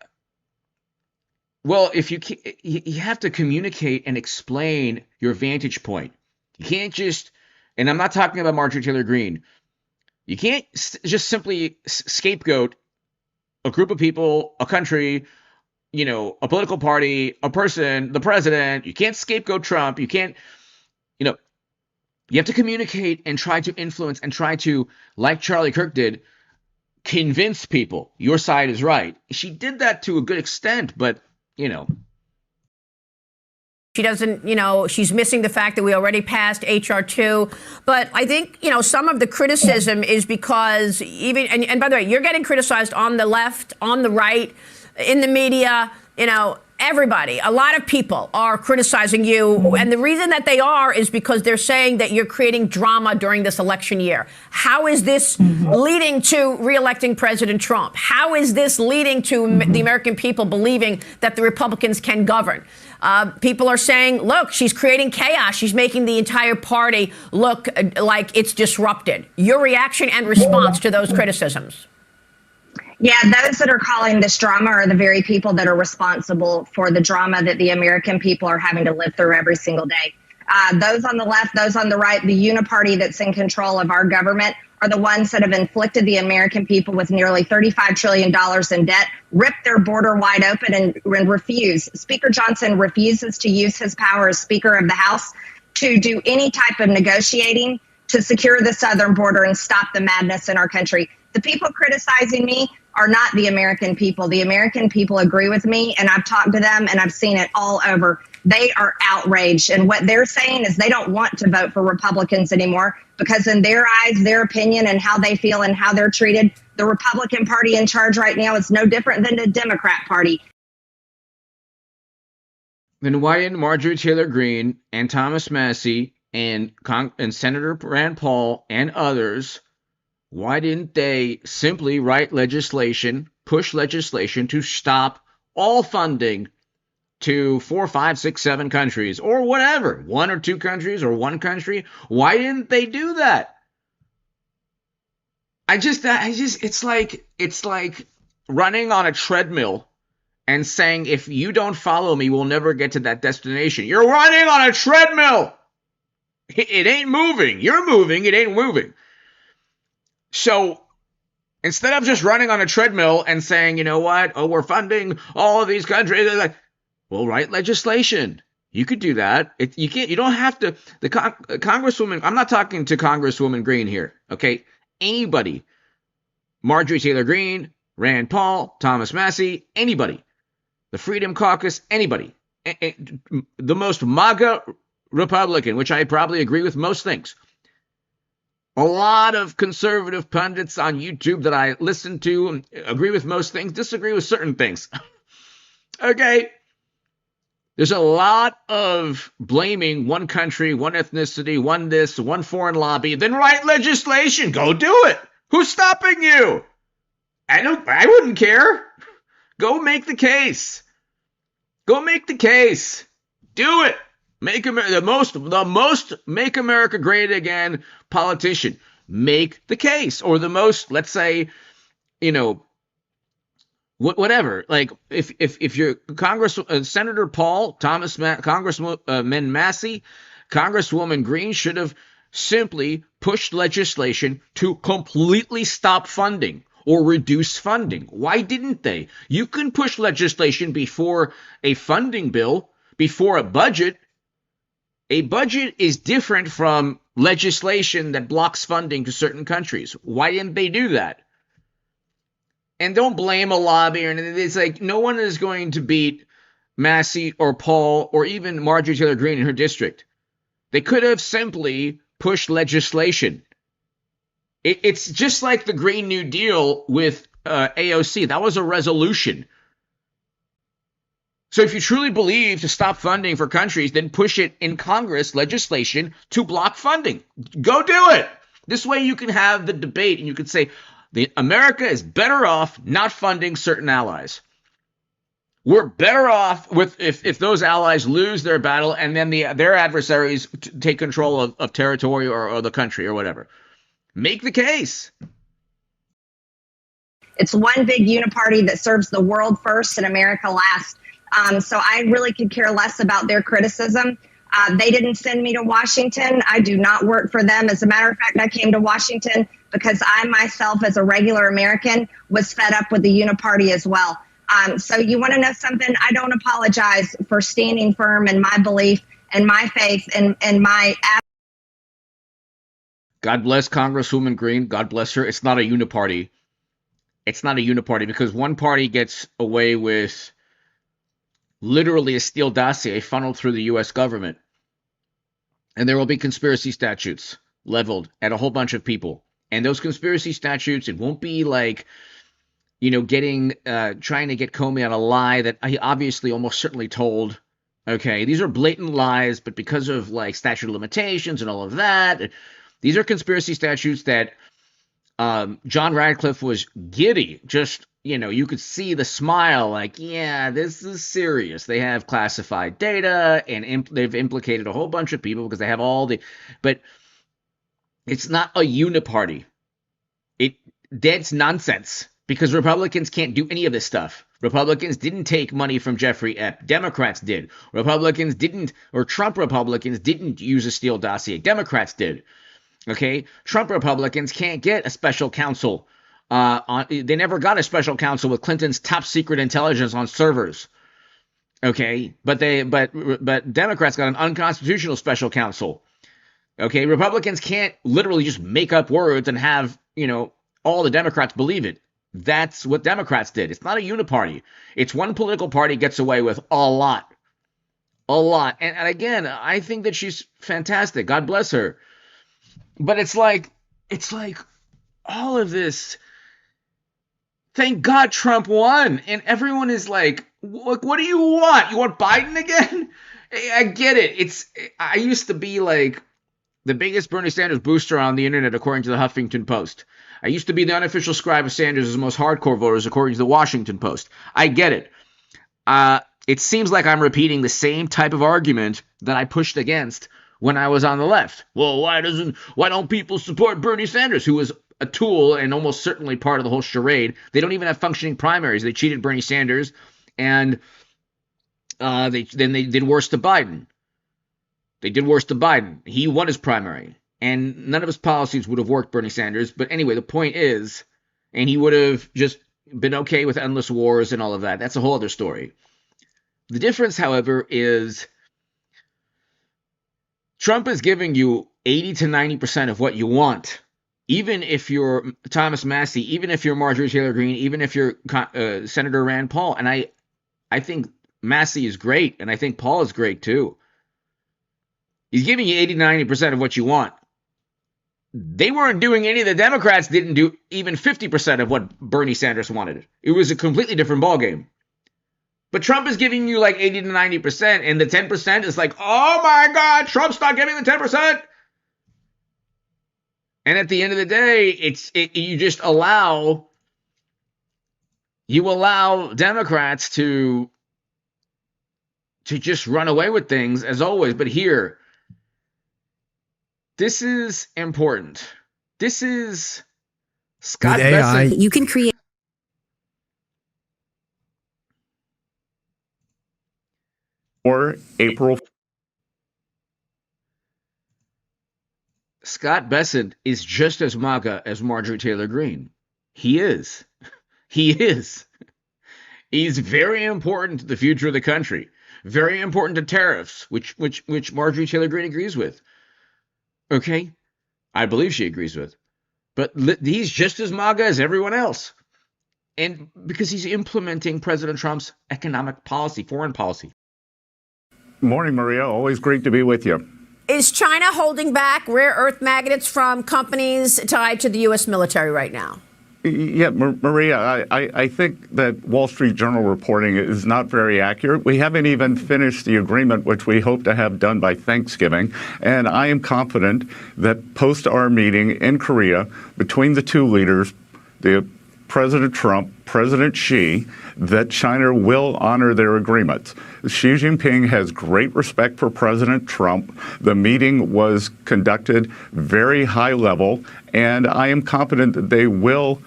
well, if you have to communicate and explain your vantage point. You can't just, and I'm not talking about Marjorie Taylor Greene, you can't just simply scapegoat a group of people, a country, a political party, a person, the president. You can't scapegoat Trump. You can't, you have to communicate and try to influence and try to, like Charlie Kirk did, convince people your side is right. She did that to a good extent, but, she doesn't, she's missing the fact that we already passed H.R. 2. But I think, some of the criticism is because and by the way, you're getting criticized on the left, on the right, in the media, everybody, a lot of people are criticizing you. And the reason that they are is because they're saying that you're creating drama during this election year. How is this leading to reelecting President Trump? How is this leading to the American people believing that the Republicans can govern? People are saying, look, she's creating chaos. She's making the entire party look like it's disrupted. Your reaction and response to those criticisms? Yeah, those that are calling this drama are the very people that are responsible for the drama that the American people are having to live through every single day. Those on the left, those on the right, the uniparty that's in control of our government are the ones that have inflicted the American people with nearly $35 trillion in debt, ripped their border wide open, and refuse. Speaker Johnson refuses to use his power as Speaker of the House to do any type of negotiating to secure the southern border and stop the madness in our country. The people criticizing me are not the American people. The American people agree with me, and I've talked to them, and I've seen it all over. They are outraged, and what they're saying is they don't want to vote for Republicans anymore because in their eyes, their opinion and how they feel and how they're treated, the Republican Party in charge right now is no different than the Democrat Party. then why didn't Marjorie Taylor Greene and Thomas Massie and Senator Rand Paul and others, why didn't they simply write legislation, push legislation to stop all funding to 4, 5, 6, 7 countries or whatever, 1 or 2 countries or 1 country? Why didn't they do that? It's like running on a treadmill and saying, if you don't follow me, we'll never get to that destination. You're running on a treadmill. It ain't moving. You're moving. It ain't moving. So instead of just running on a treadmill and saying, you know what? Oh, we're funding all of these countries. Like, well, write legislation. You could do that. You can't. You don't have to. The Congresswoman. I'm not talking to Congresswoman Greene here. Okay. Anybody. Marjorie Taylor Greene, Rand Paul, Thomas Massie, anybody. The Freedom Caucus, anybody. The most MAGA Republican, which I probably agree with most things. A lot of conservative pundits on YouTube that I listen to and agree with most things, disagree with certain things. Okay. There's a lot of blaming one country, one ethnicity, one this, one foreign lobby. Then write legislation. Go do it. Who's stopping you? I wouldn't care. Go make the case. Go make the case. Do it. Make America the most make America great again politician. Make the case. Or the most, let's say, whatever. Like if you're Senator Paul, Congressman Massie, Congresswoman Greene should have simply pushed legislation to completely stop funding or reduce funding. Why didn't they? You can push legislation before a funding bill, before a budget. A budget is different from legislation that blocks funding to certain countries. Why didn't they do that? And don't blame a lobby or anything. It's like no one is going to beat Massie or Paul or even Marjorie Taylor Greene in her district. They could have simply pushed legislation. It's just like the Green New Deal with AOC. That was a resolution. So if you truly believe to stop funding for countries, then push it in Congress legislation to block funding. Go do it. This way you can have the debate and you can say, America is better off not funding certain allies. We're better off with if those allies lose their battle and then their adversaries take control of territory or the country or whatever. Make the case. It's one big uniparty that serves the world first and America last. So I really could care less about their criticism. They didn't send me to Washington. I do not work for them. As a matter of fact, I came to Washington because I myself, as a regular American, was fed up with the uniparty as well. So you want to know something? I don't apologize for standing firm in my belief and my faith and my. God bless Congresswoman Greene. God bless her. It's not a uniparty. It's not a uniparty because one party gets away with literally a Steele dossier funneled through the U.S. government. And there will be conspiracy statutes leveled at a whole bunch of people. And those conspiracy statutes, it won't be like, trying to get Comey on a lie that he obviously almost certainly told. Okay, these are blatant lies, but because of like statute of limitations and all of that, these are conspiracy statutes that John Radcliffe was giddy. Just, you could see the smile like, yeah, this is serious. They have classified data and they've implicated a whole bunch of people because they have but it's not a uniparty. That's nonsense because Republicans can't do any of this stuff. Republicans didn't take money from Jeffrey Epps. Democrats did. Trump Republicans didn't use a Steele dossier. Democrats did. Okay, Trump Republicans can't get a special counsel. They never got a special counsel with Clinton's top secret intelligence on servers. Okay, but Democrats got an unconstitutional special counsel. Okay, Republicans can't literally just make up words and have all the Democrats believe it. That's what Democrats did. It's not a uniparty. It's one political party gets away with a lot. And again, I think that she's fantastic. God bless her. But it's like all of this. Thank God Trump won. And everyone is like, What do you want? You want Biden again? I get it. I used to be like the biggest Bernie Sanders booster on the internet, according to the Huffington Post. I used to be the unofficial scribe of Sanders' most hardcore voters, according to the Washington Post. I get it. It seems like I'm repeating the same type of argument that I pushed against when I was on the left. Well, why don't people support Bernie Sanders, who was a tool and almost certainly part of the whole charade? They don't even have functioning primaries. They cheated Bernie Sanders, and they did worse to Biden. They did worse to Biden. He won his primary, and none of his policies would have worked Bernie Sanders. But anyway, the point is, and he would have just been okay with endless wars and all of that. That's a whole other story. The difference, however, is Trump is giving you 80 to 90% of what you want. Even if you're Thomas Massie, even if you're Marjorie Taylor Greene, even if you're Senator Rand Paul. And I think Massie is great, and I think Paul is great too. He's giving you 80 to 90% of what you want. They weren't doing any of the Democrats didn't do even 50% of what Bernie Sanders wanted. It was a completely different ballgame. But Trump is giving you like 80 to 90%, and the 10% is like, oh my God, Trump's not giving the 10%. And at the end of the day, you just allow Democrats to just run away with things as always. But here, this is important. This is Scott Bessent. You can create. Or April. Scott Bessent is just as MAGA as Marjorie Taylor Greene. He is. He is. He's very important to the future of the country. Very important to tariffs, which Marjorie Taylor Greene agrees with. Okay? I believe she agrees with. But he's just as MAGA as everyone else. And because he's implementing President Trump's economic policy, foreign policy. Morning, Maria. Always great to be with you. Is China holding back rare earth magnets from companies tied to the U.S. military right now? Yeah, Maria, I think that Wall Street Journal reporting is not very accurate. We haven't even finished the agreement, which we hope to have done by Thanksgiving. And I am confident that post our meeting in Korea between the two leaders, President Trump, President Xi, that China will honor their agreements. Xi Jinping has great respect for President Trump. The meeting was conducted very high level, and I am confident that they will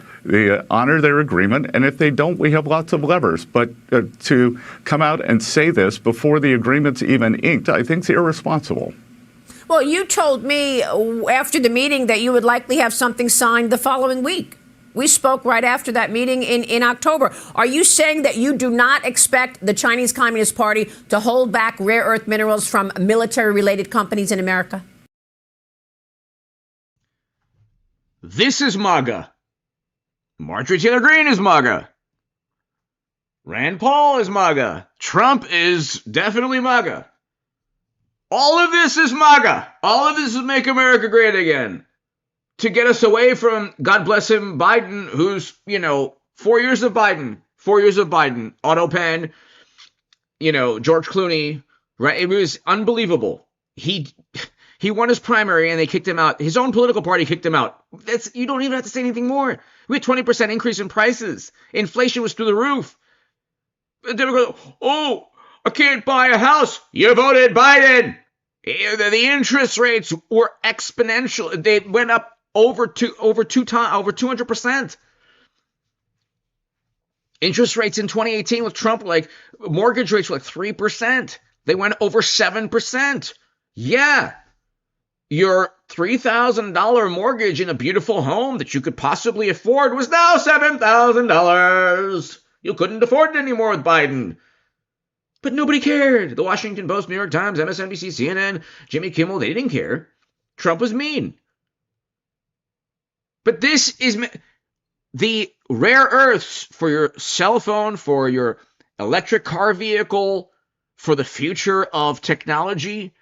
honor their agreement. And if they don't, we have lots of levers. But to come out and say this before the agreement's even inked, I think is irresponsible. Well, you told me after the meeting that you would likely have something signed the following week. We spoke right after that meeting in October. Are you saying that you do not expect the Chinese Communist Party to hold back rare earth minerals from military-related companies in America? This is MAGA. Marjorie Taylor Greene is MAGA. Rand Paul is MAGA. Trump is definitely MAGA. All of this is MAGA. All of this is Make America Great Again. To get us away from, God bless him, Biden, who's, 4 years of Biden, auto pen, George Clooney, right? It was unbelievable. He won his primary and they kicked him out. His own political party kicked him out. You don't even have to say anything more. We had 20% increase in prices. Inflation was through the roof. Democrats, I can't buy a house. You voted Biden. The interest rates were exponential. They went up over 200%. Interest rates in 2018 with Trump, mortgage rates were 3%. They went over 7%. Yeah. Your $3,000 mortgage in a beautiful home that you could possibly afford was now $7,000. You couldn't afford it anymore with Biden. But nobody cared. The Washington Post, New York Times, MSNBC, CNN, Jimmy Kimmel, they didn't care. Trump was mean. But this is the rare earths for your cell phone, for your electric car vehicle, for the future of technology.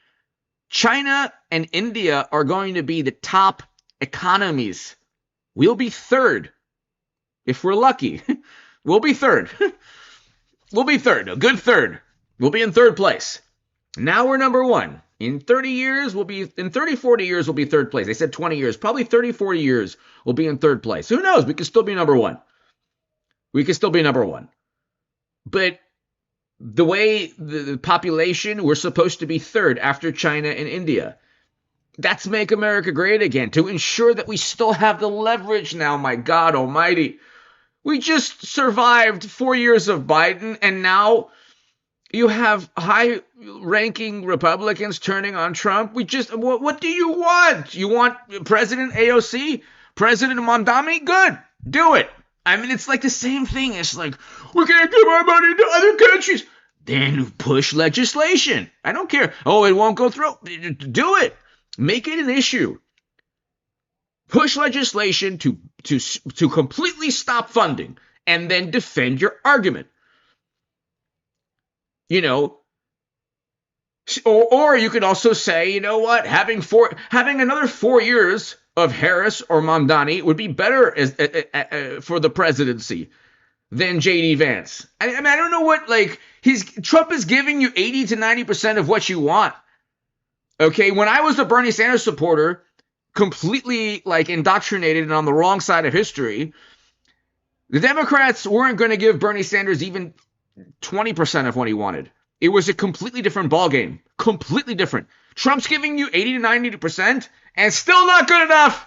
China and India are going to be the top economies. We'll be third. If we're lucky, we'll be third. We'll be third. A good third. We'll be in third place. Now we're number one. In 30 years, in 30, 40 years, we'll be third place. They said 20 years. Probably 30, 40 years, we'll be in third place. Who knows? We could still be number one. But the way the population, we're supposed to be third after China and India. That's Make America Great Again, to ensure that we still have the leverage now, my God almighty. We just survived 4 years of Biden, and now you have high-ranking Republicans turning on Trump. What do you want? You want President AOC? President Mamdani? Good. Do it. I mean, it's like the same thing. It's like, we can't give our money to other countries. Then push legislation. I don't care. Oh, it won't go through. Do it. Make it an issue. Push legislation to completely stop funding and then defend your argument. You know, or you could also say, you know what, having another 4 years of Harris or Mamdani would be better for the presidency than J.D. Vance. I mean, I don't know what, like, Trump is giving you 80 to 90% of what you want. Okay, when I was a Bernie Sanders supporter, completely, like, indoctrinated and on the wrong side of history, the Democrats weren't going to give Bernie Sanders even 20% of what he wanted. It was a completely different ballgame. Completely different. Trump's giving you 80 to 90% and still not good enough.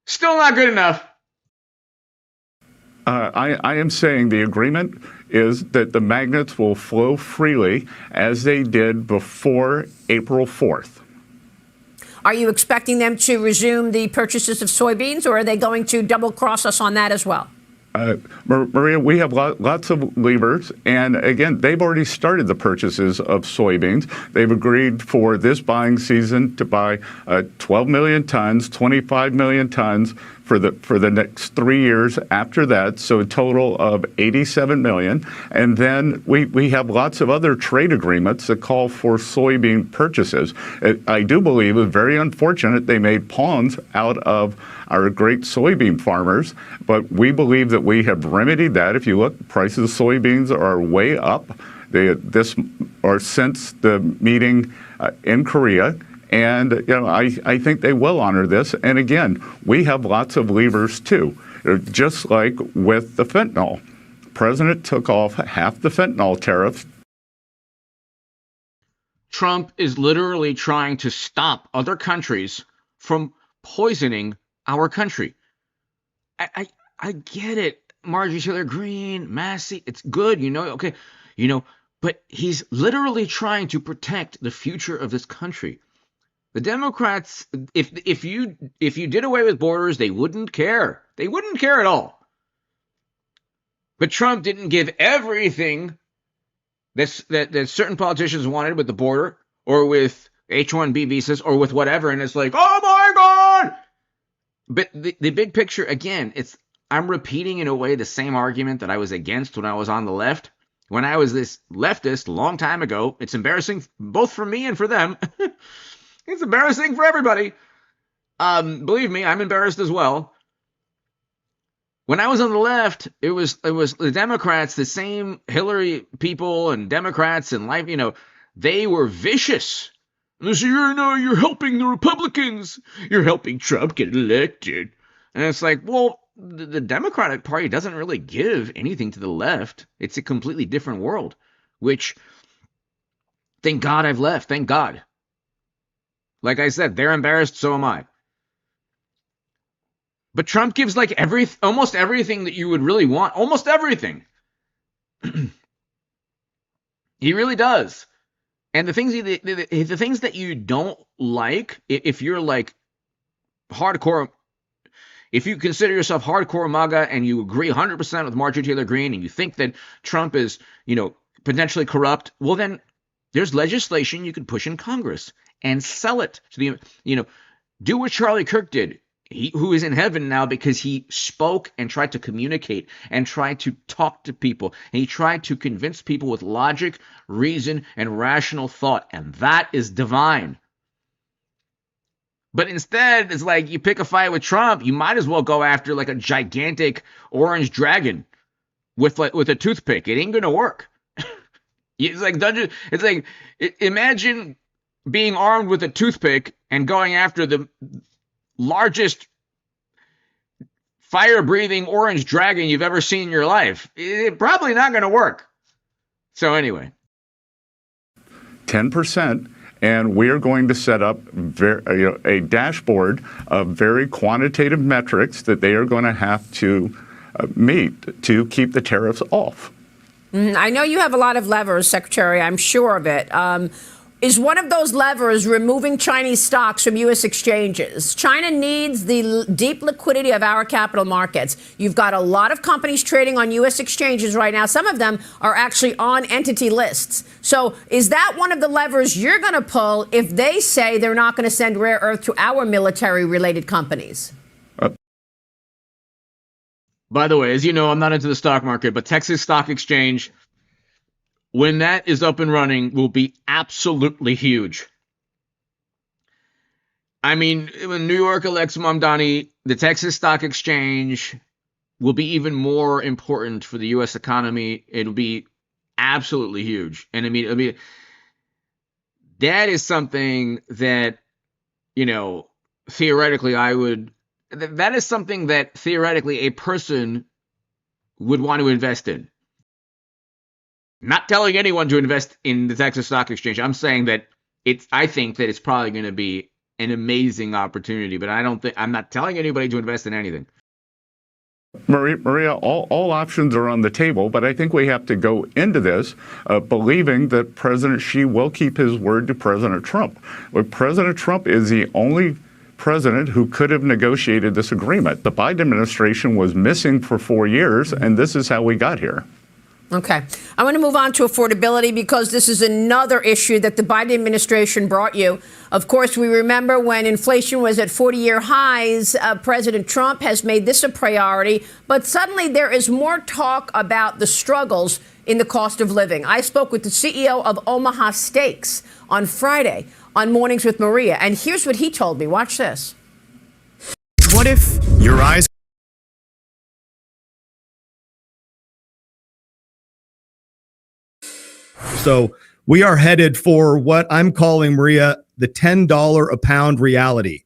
Still not good enough. I am saying the agreement is that the magnets will flow freely as they did before April 4th. Are you expecting them to resume the purchases of soybeans, or are they going to double-cross us on that as well? Maria, we have lots of levers, and again, they've already started the purchases of soybeans. They've agreed for this buying season to buy 12 million tons, 25 million tons for the next 3 years after that, so a total of 87 million. And then we have lots of other trade agreements that call for soybean purchases. I do believe it's very unfortunate they made pawns out of our great soybean farmers, but we believe that we have remedied that. If you look, prices of soybeans are way up since the meeting in Korea. And you know, I think they will honor this. And again, we have lots of levers too. Just like with the fentanyl, the president took off half the fentanyl tariffs. Trump is literally trying to stop other countries from poisoning our country. I get it. Marjorie Taylor Greene, Massey, it's good, okay, but he's literally trying to protect the future of this country. The Democrats, if you did away with borders, they wouldn't care. They wouldn't care at all. But Trump didn't give everything that certain politicians wanted with the border or with H-1B visas or with whatever, and it's like, oh my God! But the big picture, again, I'm repeating in a way the same argument that I was against when I was on the left. When I was this leftist a long time ago, it's embarrassing both for me and for them. It's embarrassing for everybody. Believe me, I'm embarrassed as well. When I was on the left, it was the Democrats, the same Hillary people and Democrats and life, they were vicious. They say, you're helping the Republicans. You're helping Trump get elected. And it's like, well, the Democratic Party doesn't really give anything to the left. It's a completely different world, which, thank God I've left. Thank God. Like I said, they're embarrassed, so am I. But Trump gives like almost everything that you would really want. Almost everything. He really does. And the things that you don't like, if you're like hardcore, if you consider yourself hardcore MAGA and you agree 100% with Marjorie Taylor Greene and you think that Trump is, potentially corrupt, well then there's legislation you could push in Congress and sell it to the, do what Charlie Kirk did. Who is in heaven now because he spoke and tried to communicate and tried to talk to people. And he tried to convince people with logic, reason, and rational thought. And that is divine. But instead, it's like you pick a fight with Trump, you might as well go after like a gigantic orange dragon. with a toothpick. It ain't gonna work. Imagine being armed with a toothpick and going after the largest fire-breathing orange dragon you've ever seen in your life. It's probably not going to work. So anyway. 10%, and we are going to set up a dashboard of very quantitative metrics that they are going to have to meet to keep the tariffs off. I know you have a lot of levers, Secretary. I'm sure of it. Is one of those levers removing Chinese stocks from U.S. exchanges? China needs the deep liquidity of our capital markets. You've got a lot of companies trading on U.S. exchanges right now. Some of them are actually on entity lists. So is that one of the levers you're going to pull if they say they're not going to send rare earth to our military-related companies? By the way, as you know, I'm not into the stock market, but Texas Stock Exchange, when that is up and running, will be absolutely huge. I mean, when New York elects Mamdani, the Texas Stock Exchange will be even more important for the U.S. economy. It'll be absolutely huge. And I mean, that is something that, theoretically that is something that theoretically a person would want to invest in. Not telling anyone to invest in the Texas Stock Exchange. I'm saying that I think that it's probably going to be an amazing opportunity, but I'm not telling anybody to invest in anything. Maria, all options are on the table, but I think we have to go into this believing that President Xi will keep his word to President Trump. Well, President Trump is the only president who could have negotiated this agreement. The Biden administration was missing for 4 years, and this is how we got here. Okay. I want to move on to affordability because this is another issue that the Biden administration brought you. Of course, we remember when inflation was at 40-year highs, President Trump has made this a priority, but suddenly there is more talk about the struggles in the cost of living. I spoke with the CEO of Omaha Steaks on Friday on Mornings with Maria, and here's what he told me. Watch this. What if your eyes... So we are headed for what I'm calling, Maria, the $10 a pound reality.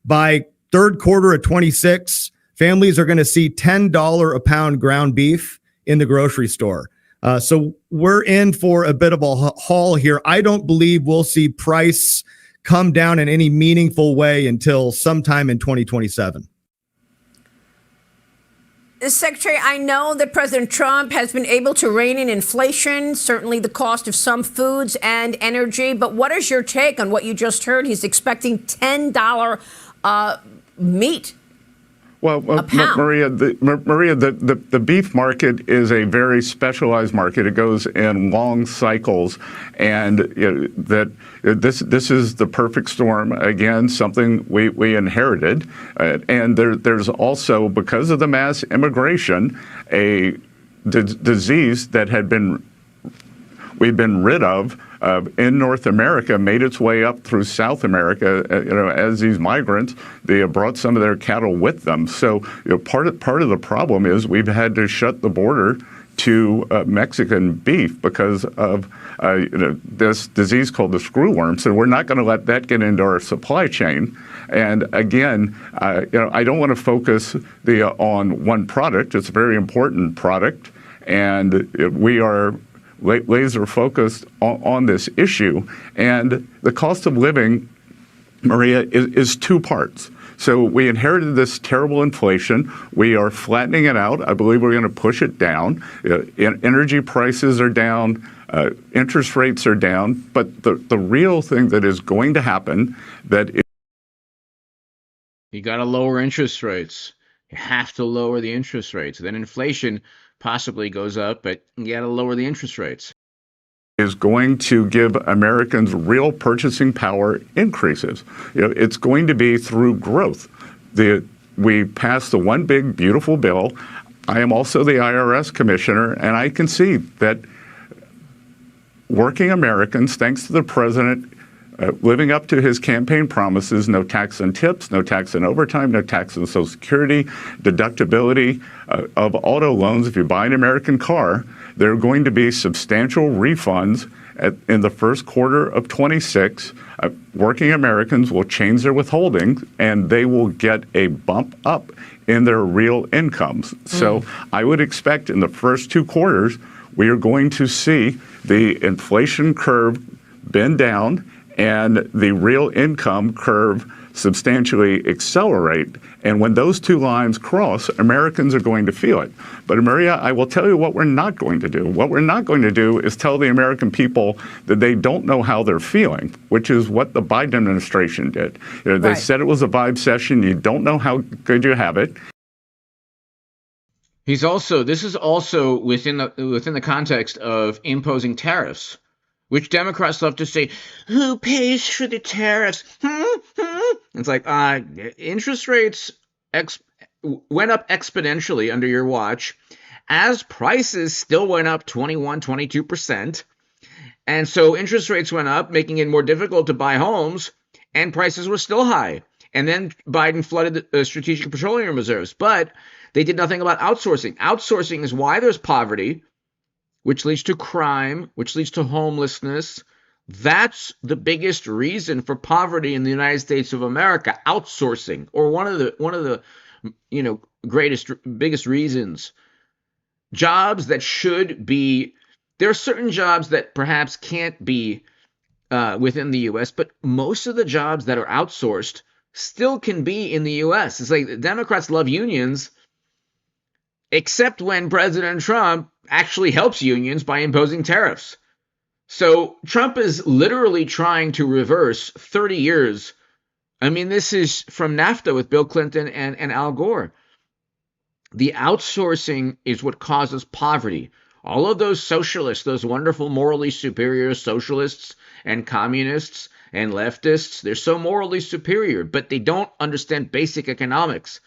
By third quarter of 26, families are going to see $10 a pound ground beef in the grocery store. So we're in for a bit of a haul here. I don't believe we'll see price come down in any meaningful way until sometime in 2027. Secretary, I know that President Trump has been able to rein in inflation, certainly the cost of some foods and energy. But what is your take on what you just heard? He's expecting $10 meat. Well, Maria, the beef market is a very specialized market. It goes in long cycles, and this is the perfect storm. Again, something we inherited, and there's also, because of the mass immigration, a disease that we've been rid of in North America made its way up through South America. As these migrants, they brought some of their cattle with them. So part of the problem is we've had to shut the border to Mexican beef because of this disease called the screwworm. So we're not going to let that get into our supply chain. And again, I don't want to focus on one product. It's a very important product, and we are laser focused on this issue. And the cost of living, Maria, is two parts. So we inherited this terrible inflation. We are flattening it out. I believe we're going to push it down. Energy prices are down. Interest rates are down. But the real thing that is going to happen you got to lower interest rates. You have to lower the interest rates. Then inflation possibly goes up, but you got to lower the interest rates. Is going to give Americans real purchasing power increases. It's going to be through growth. We passed the one big beautiful bill. I am also the IRS commissioner, and I can see that working Americans, thanks to the president living up to his campaign promises, no tax on tips, no tax on overtime, no tax on Social Security, deductibility of auto loans. If you buy an American car, there are going to be substantial refunds in the first quarter of 26. Working Americans will change their withholding, and they will get a bump up in their real incomes. So I would expect in the first 2 quarters, we are going to see the inflation curve bend down and the real income curve substantially accelerate. And when those two lines cross, Americans are going to feel it. But Maria, I will tell you what we're not going to do. What we're not going to do is tell the American people that they don't know how they're feeling, which is what the Biden administration did. They said it was a vibe session. You don't know how good you have it. This is also within the context of imposing tariffs, which Democrats love to say, who pays for the tariffs? It's like, interest rates went up exponentially under your watch, as prices still went up 22%. And so interest rates went up, making it more difficult to buy homes, and prices were still high. And then Biden flooded the strategic petroleum reserves. But they did nothing about outsourcing. Outsourcing is why there's poverty, which leads to crime, which leads to homelessness. That's the biggest reason for poverty in the United States of America, outsourcing, or one of the biggest reasons. Jobs that should be, there are certain jobs that perhaps can't be within the U.S., but most of the jobs that are outsourced still can be in the U.S. It's like the Democrats love unions, except when President Trump actually helps unions by imposing tariffs. So Trump is literally trying to reverse 30 years. I mean, this is from NAFTA with Bill Clinton and Al Gore. The outsourcing is what causes poverty. All of those socialists, those wonderful morally superior socialists and communists and leftists, they're so morally superior, but they don't understand basic economics.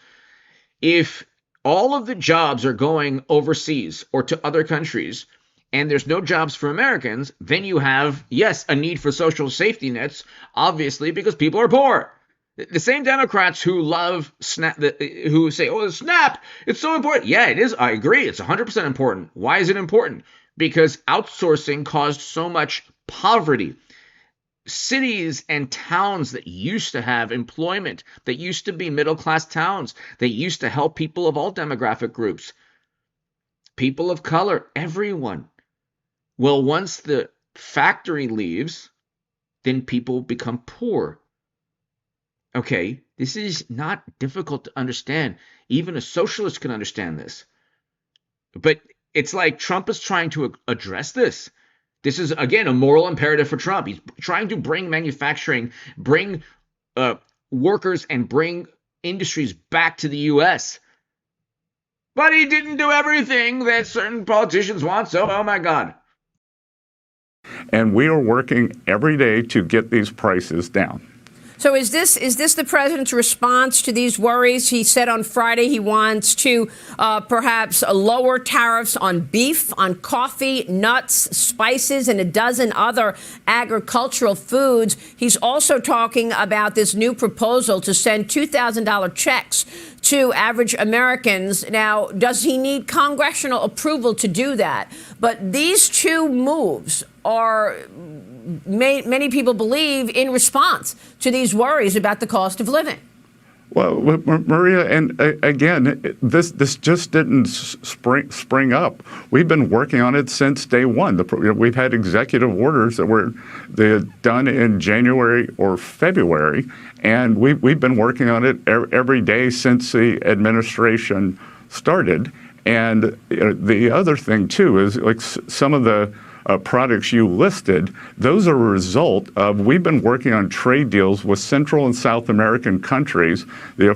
If all of the jobs are going overseas or to other countries, and there's no jobs for Americans, then you have, yes, a need for social safety nets, obviously, because people are poor. The same Democrats who love SNAP, who say, oh, SNAP, it's so important. Yeah, it is. I agree. It's 100% important. Why is it important? Because outsourcing caused so much poverty. Cities and towns that used to have employment, that used to be middle-class towns, that used to help people of all demographic groups, people of color, everyone. Well, once the factory leaves, then people become poor. Okay, this is not difficult to understand. Even a socialist can understand this. But it's like Trump is trying to address this. This is, again, a moral imperative for Trump. He's trying to bring manufacturing, bring workers, and bring industries back to the U.S. But he didn't do everything that certain politicians want, so, oh my God. And we are working every day to get these prices down. So is this the president's response to these worries? He said on Friday he wants to perhaps lower tariffs on beef, on coffee, nuts, spices, and a dozen other agricultural foods. He's also talking about this new proposal to send $2,000 checks to average Americans. Now, does he need congressional approval to do that? But these two moves are, many people believe, in response to these worries about the cost of living. Well, Maria, and again, this just didn't spring up. We've been working on it since day one. We've had executive orders that were done in January or February, and we've been working on it every day since the administration started. And the other thing, too, is like some of the products you listed, those are a result of, we've been working on trade deals with Central and South American countries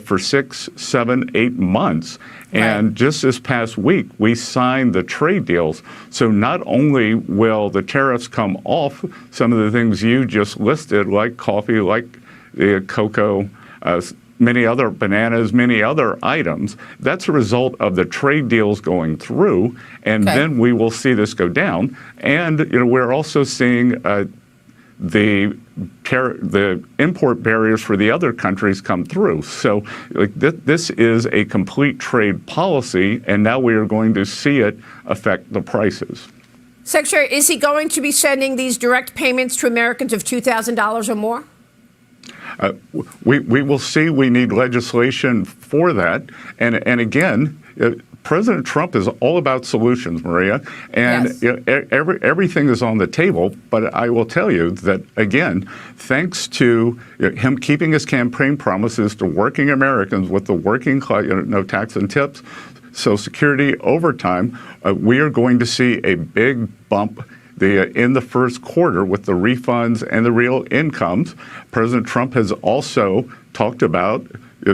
for 6, 7, 8 months. Right. And just this past week, we signed the trade deals. So not only will the tariffs come off some of the things you just listed, like coffee, like cocoa, many other bananas, many other items, that's a result of the trade deals going through, and then we will see this go down. And we're also seeing the import barriers for the other countries come through. So this is a complete trade policy, and now we are going to see it affect the prices. Secretary, is he going to be sending these direct payments to Americans of $2,000 or more? We will see. We need legislation for that. And again, President Trump is all about solutions, Maria, and yes. Everything is on the table. But I will tell you that, again, thanks to him keeping his campaign promises to working Americans with the working class, no tax and tips, Social Security, overtime, we are going to see a big bump in the first quarter with the refunds and the real incomes. President Trump has also talked about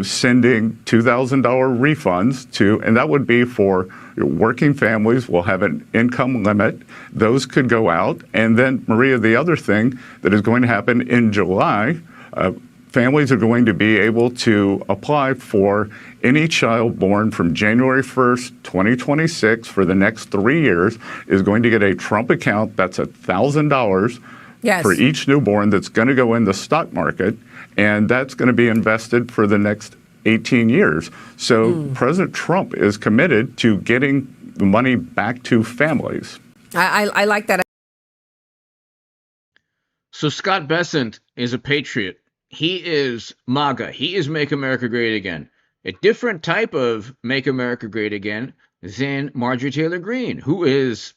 sending $2,000 refunds to, and that would be for working families. Will have an income limit. Those could go out. And then, Maria, the other thing that is going to happen in July, families are going to be able to apply for any child born from January 1st, 2026 for the next 3 years is going to get a Trump account. That's $1,000 yes. for each newborn that's going to go in the stock market, and that's going to be invested for the next 18 years. So President Trump is committed to getting the money back to families. I like that. So Scott Bessent is a patriot. He is MAGA. He is Make America Great Again. A different type of Make America Great Again than Marjorie Taylor Greene, who is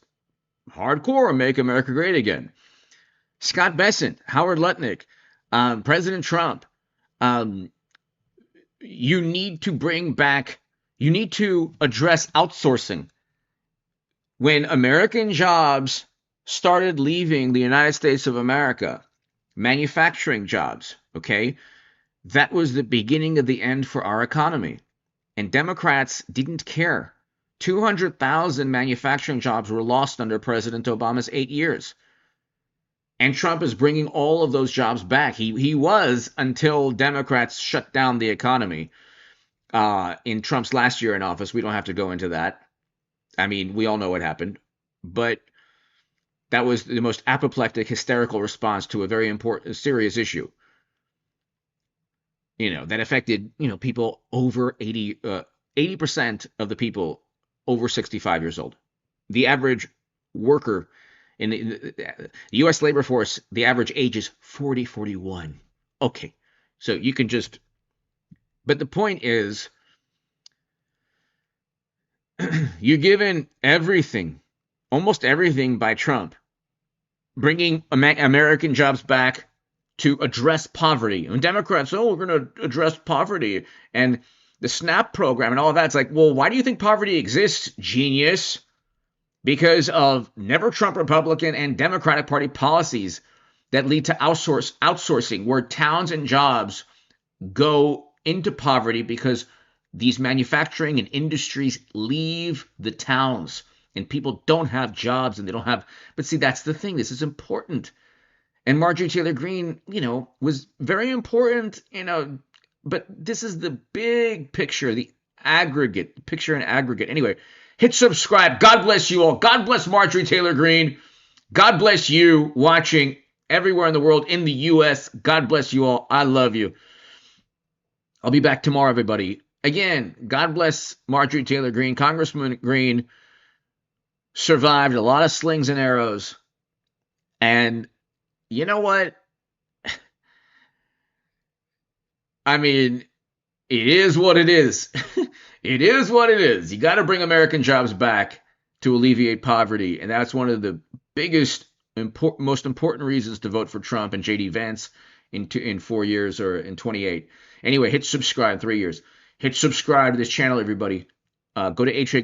hardcore Make America Great Again. Scott Bessent, Howard Lutnick, President Trump, you need to address outsourcing. When American jobs started leaving the United States of America, manufacturing jobs, okay, that was the beginning of the end for our economy. And Democrats didn't care. 200,000 manufacturing jobs were lost under President Obama's 8 years. And Trump is bringing all of those jobs back. He was until Democrats shut down the economy in Trump's last year in office. We don't have to go into that. I mean, we all know what happened. But that was the most apoplectic, hysterical response to a very important, serious issue. That affected, people over 80% of the people over 65 years old. The average worker in the U.S. labor force, the average age is 41. Okay, so you can just, but the point is, you're given everything, almost everything by Trump, bringing American jobs back to address poverty. And Democrats, we're going to address poverty and the SNAP program and all of that. It's like, well, why do you think poverty exists, genius? Because of never Trump Republican and Democratic Party policies that lead to outsourcing, where towns and jobs go into poverty because these manufacturing and industries leave the towns and people don't have jobs and they don't have. But see, that's the thing. This is important. And Marjorie Taylor Greene, was very important, but this is the big picture, the aggregate, picture in aggregate. Anyway, hit subscribe. God bless you all. God bless Marjorie Taylor Greene. God bless you watching everywhere in the world, in the U.S. God bless you all. I love you. I'll be back tomorrow, everybody. Again, God bless Marjorie Taylor Greene. Congresswoman Greene survived a lot of slings and arrows. And you know what? I mean, it is what it is. It is what it is. You got to bring American jobs back to alleviate poverty. And that's one of the biggest, most important reasons to vote for Trump and J.D. Vance in 4 years or in 28. Anyway, hit subscribe, 3 years. Hit subscribe to this channel, everybody. Go to HA